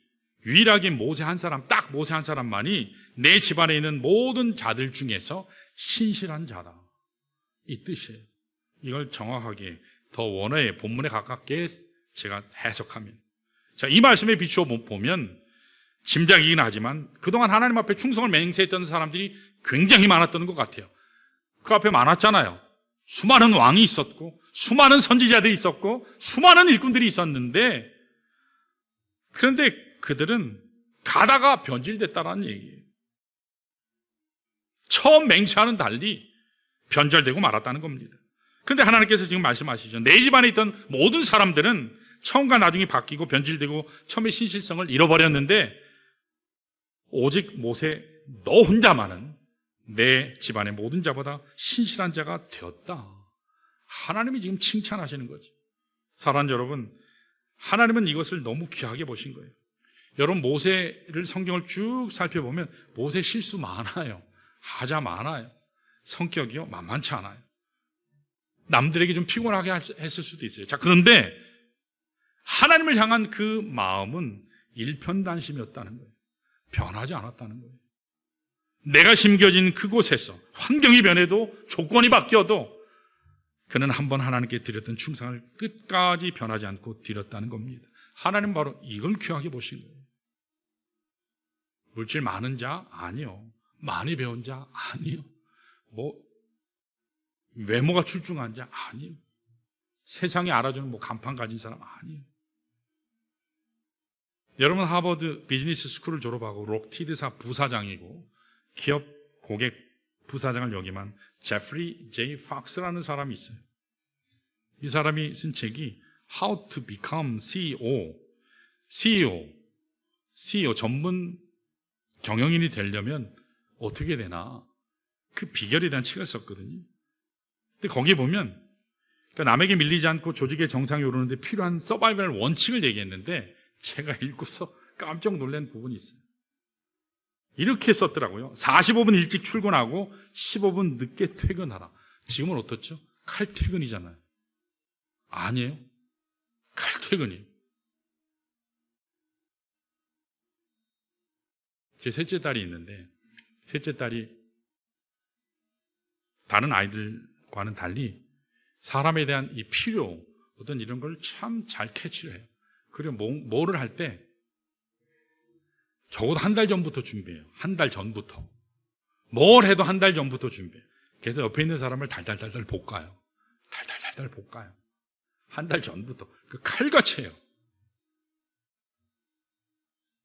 유일하게 모세 한 사람, 딱 모세 한 사람만이 내 집안에 있는 모든 자들 중에서 신실한 자다. 이 뜻이에요. 이걸 정확하게 더 원어의 본문에 가깝게 제가 해석하면, 자, 이 말씀에 비추어 보면 짐작이긴 하지만 그동안 하나님 앞에 충성을 맹세했던 사람들이 굉장히 많았던 것 같아요. 그 앞에 많았잖아요. 수많은 왕이 있었고 수많은 선지자들이 있었고 수많은 일꾼들이 있었는데, 그런데 그들은 가다가 변질됐다라는 얘기예요. 처음 맹세와는 달리 변절되고 말았다는 겁니다. 그런데 하나님께서 지금 말씀하시죠. 내 집안에 있던 모든 사람들은 처음과 나중에 바뀌고 변질되고 처음의 신실성을 잃어버렸는데 오직 모세 너 혼자만은 내 집안의 모든 자보다 신실한 자가 되었다. 하나님이 지금 칭찬하시는 거죠. 사랑하는 여러분, 하나님은 이것을 너무 귀하게 보신 거예요. 여러분, 모세를 성경을 쭉 살펴보면 모세 실수 많아요. 하자 많아요. 성격이요 만만치 않아요. 남들에게 좀 피곤하게 했을 수도 있어요. 자, 그런데 하나님을 향한 그 마음은 일편단심이었다는 거예요. 변하지 않았다는 거예요. 내가 심겨진 그곳에서 환경이 변해도 조건이 바뀌어도 그는 한번 하나님께 드렸던 충성을 끝까지 변하지 않고 드렸다는 겁니다. 하나님은 바로 이걸 귀하게 보신 거예요. 물질 많은 자? 아니요. 많이 배운 자? 아니요. 외모가 출중한 자? 아니요. 세상이 알아주는 간판 가진 사람? 아니요. 여러분, 하버드 비즈니스 스쿨을 졸업하고 록티드사 부사장이고 기업 고객 부사장을 역임한 제프리 제이 팍스라는 사람이 있어요. 이 사람이 쓴 책이 How to Become CEO, CEO 전문 경영인이 되려면 어떻게 되나, 그 비결에 대한 책을 썼거든요. 근데 거기에 보면 그러니까 남에게 밀리지 않고 조직의 정상에 오르는데 필요한 서바이벌 원칙을 얘기했는데 제가 읽고서 깜짝 놀란 부분이 있어요. 이렇게 썼더라고요. 45분 일찍 출근하고 15분 늦게 퇴근하라. 지금은 어떻죠? 칼퇴근이잖아요. 아니에요. 칼퇴근이에요. 제 셋째 딸이 있는데 셋째 딸이 다른 아이들과는 달리 사람에 대한 이 필요, 어떤 이런 걸 참 잘 캐치를 해요. 그리고 뭐를 할 때 적어도 한 달 전부터 준비해요. 한 달 전부터. 뭘 해도 한 달 전부터 준비해요. 그래서 옆에 있는 사람을 달달달달 볶아요. 달달달달 볶아요. 한 달 전부터. 그 칼같이 해요.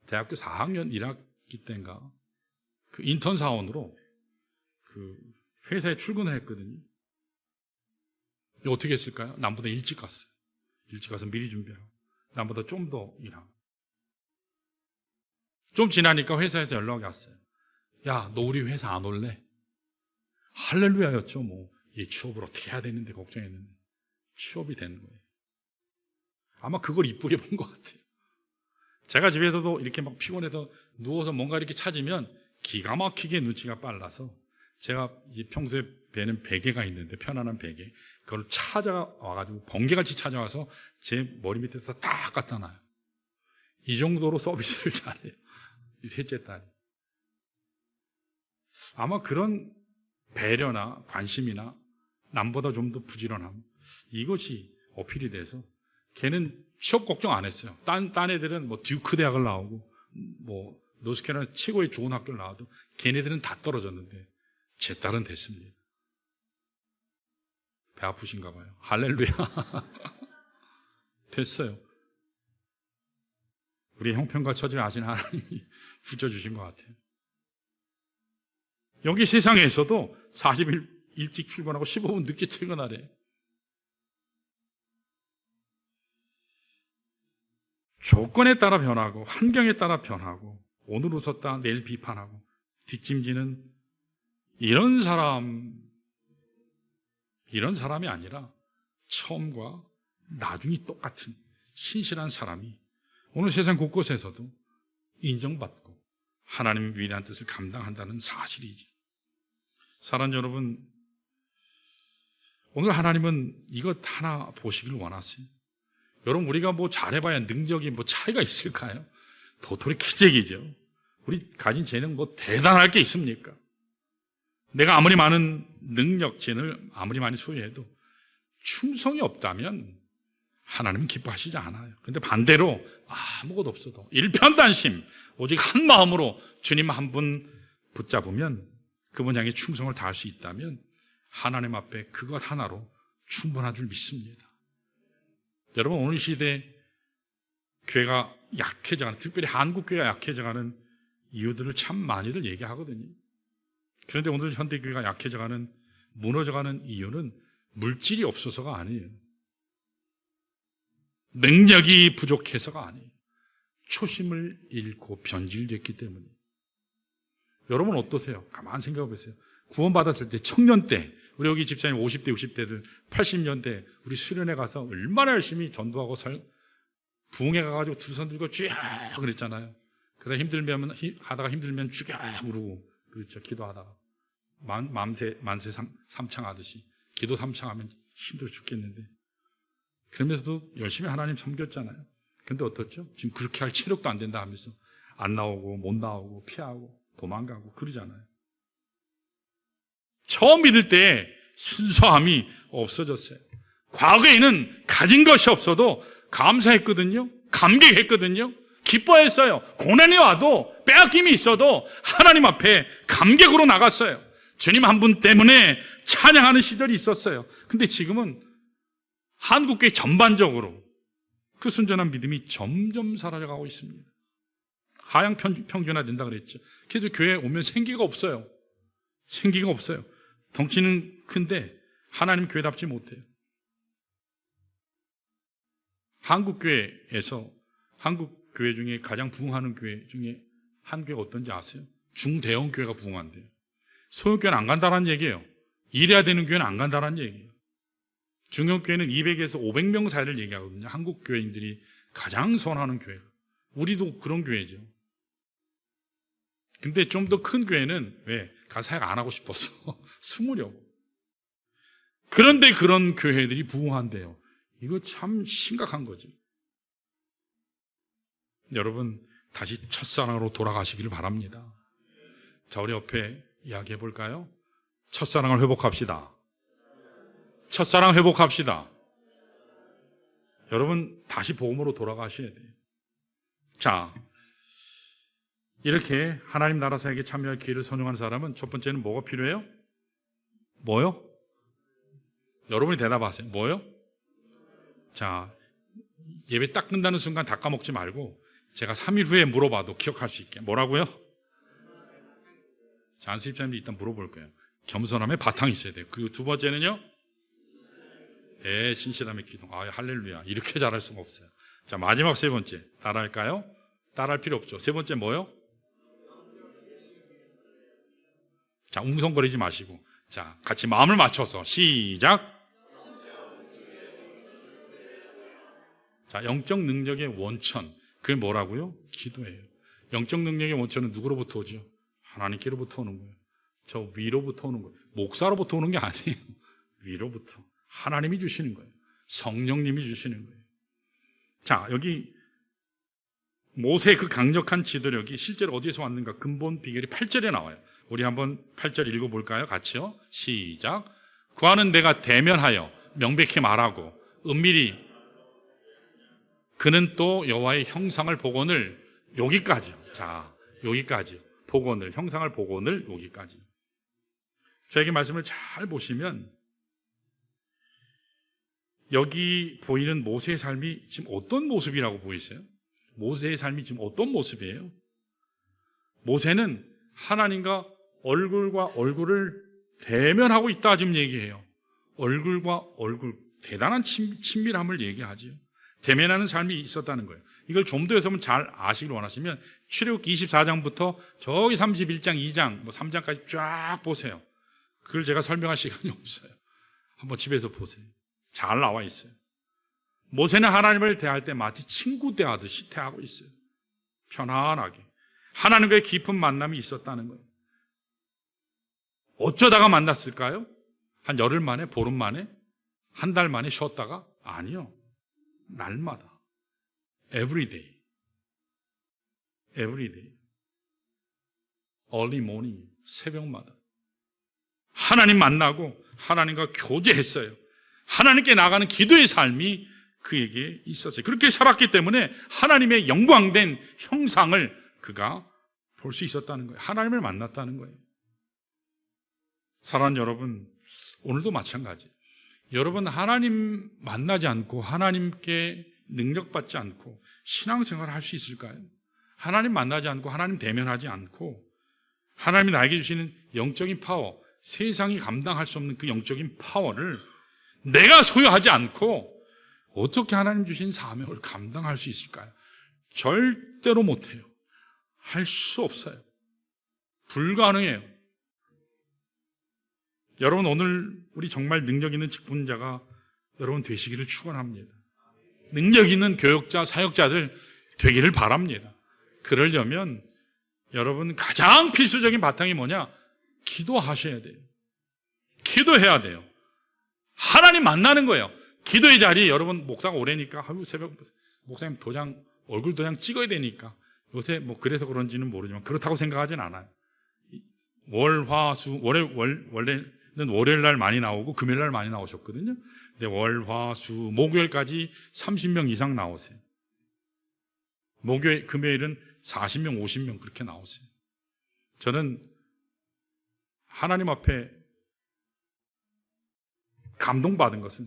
대학교 4학년 1학기 때인가 그 인턴 사원으로 그 회사에 출근을 했거든요. 어떻게 했을까요? 남보다 일찍 갔어요. 일찍 가서 미리 준비하고 남보다 좀 더 일하고. 좀 지나니까 회사에서 연락이 왔어요. 야, 너 우리 회사 안 올래? 할렐루야였죠. 얘 취업을 어떻게 해야 되는데 걱정했는데 취업이 되는 거예요. 아마 그걸 이쁘게 본 것 같아요. 제가 집에서도 이렇게 막 피곤해서 누워서 뭔가 이렇게 찾으면 기가 막히게 눈치가 빨라서 제가 평소에 베는 베개가 있는데 편안한 베개, 그걸 찾아와가지고 번개같이 찾아와서 제 머리 밑에서 딱 갖다 놔요. 이 정도로 서비스를 잘해요. 이 셋째 딸이. 아마 그런 배려나 관심이나 남보다 좀 더 부지런함, 이것이 어필이 돼서 걔는 취업 걱정 안 했어요. 딴 애들은 뭐 듀크 대학을 나오고 뭐 노스캐롤라이나 최고의 좋은 학교를 나와도 걔네들은 다 떨어졌는데 제 딸은 됐습니다. 배 아프신가 봐요. 할렐루야. 됐어요. 우리 형편과 처지를 아시는 하나님이 붙여주신 것 같아요. 여기 세상에서도 40일 일찍 출근하고 15분 늦게 퇴근하래. 조건에 따라 변하고 환경에 따라 변하고 오늘 웃었다 내일 비판하고 뒷짐지는 이런 사람이 아니라 처음과 나중이 똑같은 신실한 사람이 오늘 세상 곳곳에서도 인정받고 하나님의 위대한 뜻을 감당한다는 사실이지. 사랑하는 여러분, 오늘 하나님은 이것 하나 보시길 원하세요. 여러분, 우리가 뭐 잘해봐야 능력이 뭐 차이가 있을까요? 도토리 키재기죠. 우리 가진 재능 뭐 대단할 게 있습니까? 내가 아무리 많은 능력, 재능을 아무리 많이 소유해도 충성이 없다면 하나님은 기뻐하시지 않아요. 그런데 반대로 아무것도 없어도 일편단심 오직 한 마음으로 주님 한 분 붙잡으면 그분 향해 충성을 다할 수 있다면 하나님 앞에 그것 하나로 충분한 줄 믿습니다. 여러분, 오늘 시대에 교회가 약해져가는, 특별히 한국 교회가 약해져가는 이유들을 참 많이들 얘기하거든요. 그런데 오늘 현대교회가 약해져가는, 무너져가는 이유는 물질이 없어서가 아니에요. 능력이 부족해서가 아니에요. 초심을 잃고 변질됐기 때문이에요. 여러분 어떠세요? 가만히 생각해 보세요. 구원받았을 때, 청년 때, 우리 여기 집사님 50대, 60대들, 80년대 우리 수련회 가서 얼마나 열심히 전도하고 부흥회 가가지고 두 손 들고 쭉 그랬잖아요. 그러다 하다가 힘들면 쭉 우르고, 그렇죠. 기도하다가. 만세 삼창하듯이. 기도 삼창하면 힘들어 죽겠는데. 그러면서도 열심히 하나님 섬겼잖아요. 근데 어떻죠? 지금 그렇게 할 체력도 안 된다 하면서 안 나오고, 못 나오고, 피하고, 도망가고, 그러잖아요. 처음 믿을 때 순수함이 없어졌어요. 과거에는 가진 것이 없어도 감사했거든요. 감격했거든요. 기뻐했어요. 고난이 와도 빼앗김이 있어도 하나님 앞에 감격으로 나갔어요. 주님 한 분 때문에 찬양하는 시절이 있었어요. 근데 지금은 한국교회 전반적으로 그 순전한 믿음이 점점 사라져가고 있습니다. 하향 평준화된다 그랬죠. 그래서 교회에 오면 생기가 없어요. 생기가 없어요. 덩치는 큰데 하나님 교회답지 못해요. 한국교회에서, 한국교회 중에 가장 부흥하는 교회 중에 한 교회가 어떤지 아세요? 중대형 교회가 부흥한대요. 소형교회는 안 간다는 얘기예요. 일해야 되는 교회는 안 간다는 얘기예요. 중형교회는 200에서 500명 사이를 얘기하거든요. 한국 교회인들이 가장 선호하는 교회가. 우리도 그런 교회죠. 근데 좀 더 큰 교회는 왜? 가서 사역 안 하고 싶어서 숨으려고. 그런데 그런 교회들이 부흥한대요. 이거 참 심각한 거죠. 여러분, 다시 첫사랑으로 돌아가시기를 바랍니다. 자, 우리 옆에 이야기해 볼까요? 첫사랑을 회복합시다. 첫사랑 회복합시다. 여러분, 다시 복음으로 돌아가셔야 돼요. 자, 이렇게 하나님 나라 사역에 참여할 기회를 선용하는 사람은 첫 번째는 뭐가 필요해요? 뭐요? 여러분이 대답하세요. 뭐요? 자, 예배 딱 끝나는 순간 다 까먹지 말고 제가 3일 후에 물어봐도 기억할 수 있게. 뭐라고요? 자, 안수 입장님 일단 물어볼 거예요. 겸손함에 바탕이 있어야 돼요. 그리고 두 번째는요? 신실함의 기둥. 할렐루야. 이렇게 잘할 수가 없어요. 자, 마지막 세 번째. 따라할까요? 따라할 필요 없죠. 세 번째 뭐요? 자, 웅성거리지 마시고. 자, 같이 마음을 맞춰서 시작. 자, 영적 능력의 원천. 그게 뭐라고요? 기도예요. 영적 능력의 원천은 누구로부터 오죠? 하나님께로부터 오는 거예요. 저 위로부터 오는 거예요. 목사로부터 오는 게 아니에요. 위로부터. 하나님이 주시는 거예요. 성령님이 주시는 거예요. 자, 여기 모세의 그 강력한 지도력이 실제로 어디에서 왔는가? 근본 비결이 8절에 나와요. 우리 한번 8절 읽어볼까요? 같이요. 시작. 그와는 내가 대면하여 명백히 말하고 은밀히 그는 또 여호와의 형상을 복원을 여기까지요. 자, 여기까지요. 복원을, 형상을 복원을 여기까지. 저에게 말씀을 잘 보시면 여기 보이는 모세의 삶이 지금 어떤 모습이라고 보이세요? 모세의 삶이 지금 어떤 모습이에요? 모세는 하나님과 얼굴과 얼굴을 대면하고 있다 지금 얘기해요. 얼굴과 얼굴, 대단한 친밀함을 얘기하지요. 대면하는 삶이 있었다는 거예요. 이걸 좀 더 여러분 잘 아시길 원하시면 출애굽기 24장부터 저기 31장, 2장, 3장까지 쫙 보세요. 그걸 제가 설명할 시간이 없어요. 한번 집에서 보세요. 잘 나와 있어요. 모세는 하나님을 대할 때 마치 친구 대하듯이 대하고 있어요. 편안하게. 하나님과의 깊은 만남이 있었다는 거예요. 어쩌다가 만났을까요? 한 열흘 만에, 보름 만에, 한 달 만에 쉬었다가? 아니요. 날마다. Every day. Every day. Early morning. 새벽마다. 하나님 만나고 하나님과 교제했어요. 하나님께 나가는 기도의 삶이 그에게 있었어요. 그렇게 살았기 때문에 하나님의 영광된 형상을 그가 볼 수 있었다는 거예요. 하나님을 만났다는 거예요. 사랑하는 여러분, 오늘도 마찬가지예요. 여러분, 하나님 만나지 않고 하나님께 능력받지 않고 신앙생활을 할 수 있을까요? 하나님 만나지 않고 하나님 대면하지 않고 하나님이 나에게 주시는 영적인 파워, 세상이 감당할 수 없는 그 영적인 파워를 내가 소유하지 않고 어떻게 하나님 주신 사명을 감당할 수 있을까요? 절대로 못해요. 할 수 없어요. 불가능해요. 여러분, 오늘 우리 정말 능력 있는 직분자가 여러분 되시기를 축원합니다. 능력 있는 교역자, 사역자들 되기를 바랍니다. 그러려면 여러분 가장 필수적인 바탕이 뭐냐? 기도하셔야 돼요. 기도해야 돼요. 하나님 만나는 거예요. 기도의 자리, 여러분 목사가 오래니까 새벽 목사님 얼굴 도장 찍어야 되니까 요새 그래서 그런지는 모르지만 그렇다고 생각하진 않아요. 월, 화, 수, 원래는 월요일 날 많이 나오고 금요일 날 많이 나오셨거든요. 근데 월, 화, 수, 목요일까지 30명 이상 나오세요. 금요일은 40명, 50명 그렇게 나오세요. 저는 하나님 앞에 감동받은 것은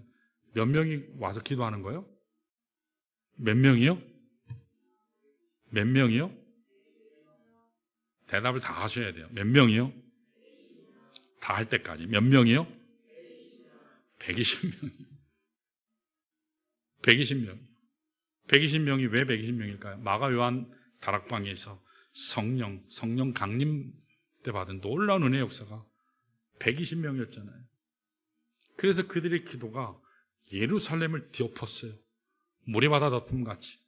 몇 명이 와서 기도하는 거예요? 몇 명이요? 몇 명이요? 대답을 다 하셔야 돼요. 몇 명이요? 다 할 때까지. 몇 명이요? 120명이요. 120명이요. 120명이 왜 120명일까요? 마가 요한 다락방에서 성령 강림 때 받은 놀라운 은혜의 역사가 120명이었잖아요. 그래서 그들의 기도가 예루살렘을 뒤엎었어요. 모래바다 덮음같이.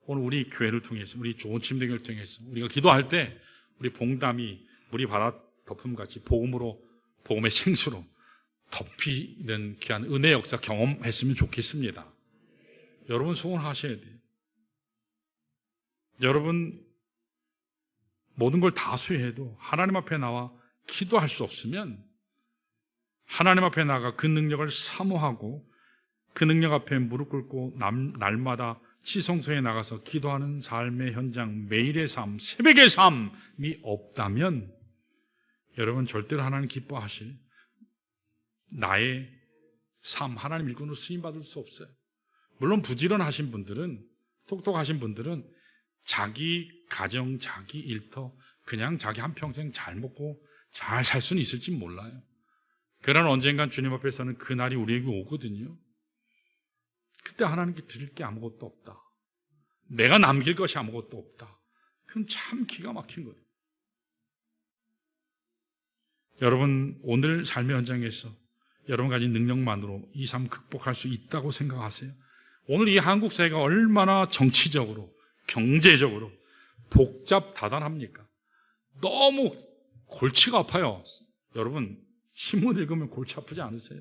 오늘 우리 교회를 통해서, 우리 좋은 침대교를 통해서 우리가 기도할 때 우리 봉담이 모래바다 덮음같이 복음의 생수로 덮이는 귀한 은혜의 역사 경험했으면 좋겠습니다. 여러분 소원하셔야 돼요. 여러분 모든 걸 다 수혜해도 하나님 앞에 나와 기도할 수 없으면 하나님 앞에 나가 그 능력을 사모하고 그 능력 앞에 무릎 꿇고 날마다 지성소에 나가서 기도하는 삶의 현장, 매일의 삶, 새벽의 삶이 없다면 여러분 절대로 하나님 기뻐하실 나의 삶, 하나님 일꾼으로 쓰임받을 수 없어요. 물론 부지런하신 분들은, 똑똑하신 분들은 자기 가정, 자기 일터 그냥 자기 한평생 잘 먹고 잘 살 수는 있을지 몰라요. 그러나 언젠간 주님 앞에서는 그날이 우리에게 오거든요. 그때 하나님께 드릴 게 아무것도 없다. 내가 남길 것이 아무것도 없다. 그럼 참 기가 막힌 거예요. 여러분 오늘 삶의 현장에서 여러분 가진 능력만으로 이 삶 극복할 수 있다고 생각하세요? 오늘 이 한국 사회가 얼마나 정치적으로 경제적으로 복잡다단합니까? 너무 골치가 아파요. 여러분 신문 읽으면 골치 아프지 않으세요?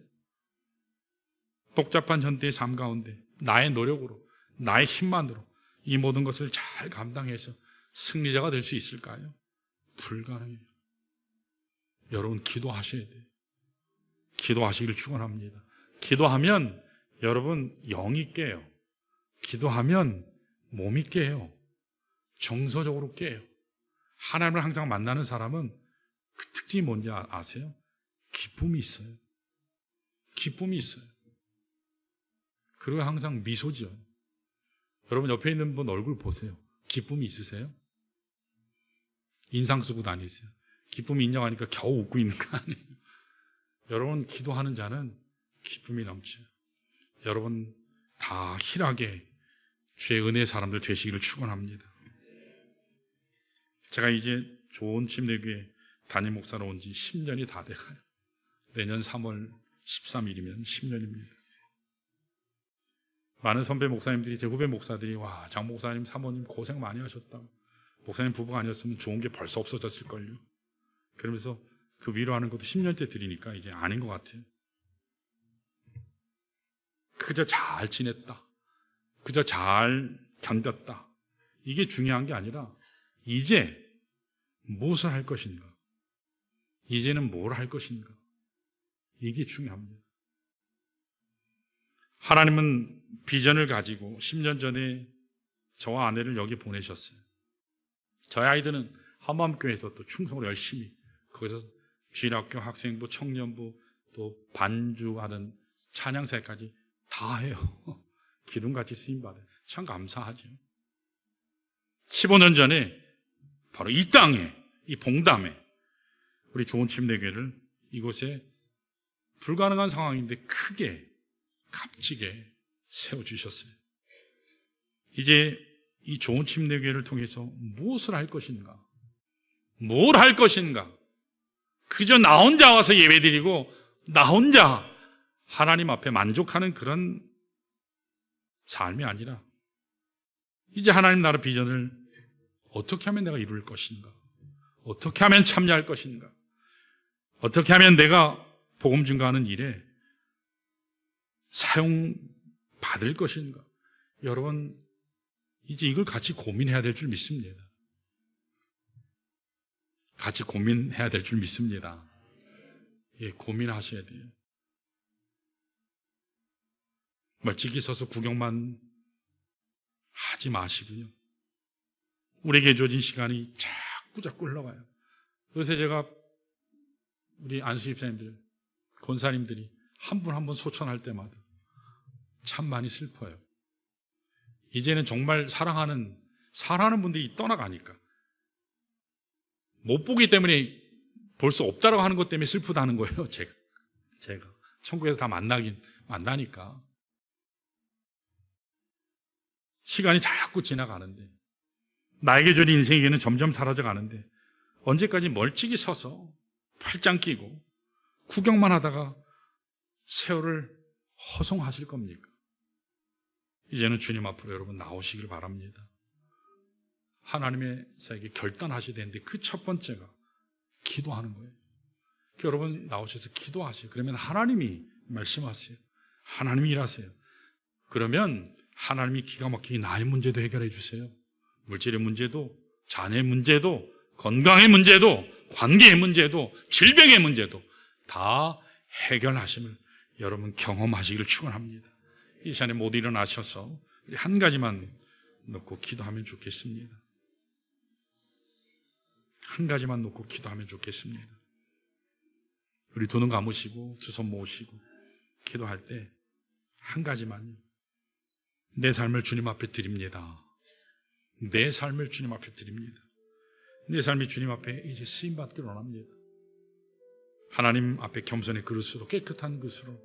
복잡한 현대의 삶 가운데 나의 노력으로, 나의 힘만으로 이 모든 것을 잘 감당해서 승리자가 될 수 있을까요? 불가능해요. 여러분 기도하셔야 돼요. 기도하시기를 축원합니다. 기도하면 여러분 영이 깨요. 기도하면 몸이 깨요. 정서적으로 깨요. 하나님을 항상 만나는 사람은 그 특징이 뭔지 아세요? 기쁨이 있어요. 기쁨이 있어요. 그리고 항상 미소죠. 여러분 옆에 있는 분 얼굴 보세요. 기쁨이 있으세요? 인상 쓰고 다니세요. 기쁨이 인정하니까 겨우 웃고 있는 거 아니에요? 여러분 기도하는 자는 기쁨이 넘쳐요. 여러분 다 희락의 주의 은혜의 사람들 되시기를 축원합니다. 제가 이제 좋은 침례교회 담임 목사로 온 지 10년이 다 돼가요. 내년 3월 13일이면 10년입니다. 많은 선배 목사님들이, 제 후배 목사들이 와, 장 목사님, 사모님 고생 많이 하셨다. 목사님 부부가 아니었으면 좋은 게 벌써 없어졌을걸요. 그러면서 그 위로하는 것도 10년째 드리니까 이제 아닌 것 같아요. 그저 잘 지냈다. 그저 잘 견뎠다. 이게 중요한 게 아니라 이제 무엇을 할 것인가? 이제는 뭘 할 것인가? 이게 중요합니다. 하나님은 비전을 가지고 10년 전에 저와 아내를 여기 보내셨어요. 저희 아이들은 한마음교회에서 또 충성을 열심히, 거기서 주일학교, 학생부, 청년부, 또 반주하는 찬양사까지 다 해요. 기둥같이 쓰임받아요. 참 감사하죠. 15년 전에 바로 이 땅에, 이 봉담에 우리 좋은 침례교회를 이곳에 불가능한 상황인데 크게 값지게 세워주셨어요. 이제 이 좋은 침례교회를 통해서 무엇을 할 것인가? 뭘 할 것인가? 그저 나 혼자 와서 예배드리고 나 혼자 하나님 앞에 만족하는 그런 삶이 아니라 이제 하나님 나라 비전을 어떻게 하면 내가 이룰 것인가? 어떻게 하면 참여할 것인가? 어떻게 하면 내가 복음 증거하는 일에 사용받을 것인가? 여러분 이제 이걸 같이 고민해야 될 줄 믿습니다. 같이 고민해야 될 줄 믿습니다. 예, 고민하셔야 돼요. 멀찍이 서서 구경만 하지 마시고요. 우리에게 주어진 시간이 자꾸 흘러가요. 요새 제가 우리 안수 집사님들, 권사님들이 한 분 한 분 소천할 때마다 참 많이 슬퍼요. 이제는 정말 사랑하는 분들이 떠나가니까 못 보기 때문에 볼 수 없다라고 하는 것 때문에 슬프다는 거예요. 제가 천국에서 다 만나니까 시간이 자꾸 지나가는데 나에게 주어진 인생에게는 점점 사라져가는데 언제까지 멀찍이 서서 팔짱 끼고 구경만 하다가 세월을 허송하실 겁니까? 이제는 주님 앞으로 여러분 나오시길 바랍니다. 하나님의 자에게 결단하셔야 되는데 그 첫 번째가 기도하는 거예요. 여러분 나오셔서 기도하세요. 그러면 하나님이 말씀하세요. 하나님이 일하세요. 그러면 하나님이 기가 막히게 나의 문제도 해결해 주세요. 물질의 문제도, 자녀의 문제도, 건강의 문제도, 관계의 문제도, 질병의 문제도 다 해결하심을 여러분 경험하시기를 축원합니다. 이 시간에 모두 일어나셔서 한 가지만 놓고 기도하면 좋겠습니다. 한 가지만 놓고 기도하면 좋겠습니다. 우리 두 눈 감으시고 두 손 모으시고 기도할 때 한 가지만요. 내 삶을 주님 앞에 드립니다. 내 삶을 주님 앞에 드립니다. 내 삶이 주님 앞에 이제 쓰임받기를 원합니다. 하나님 앞에 겸손의 그릇으로, 깨끗한 그릇으로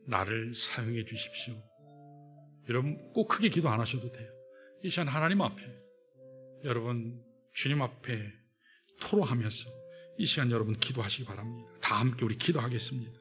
나를 사용해 주십시오. 여러분 꼭 크게 기도 안 하셔도 돼요. 이 시간 하나님 앞에 여러분 주님 앞에 토로하면서 이 시간 여러분 기도하시기 바랍니다. 다 함께 우리 기도하겠습니다.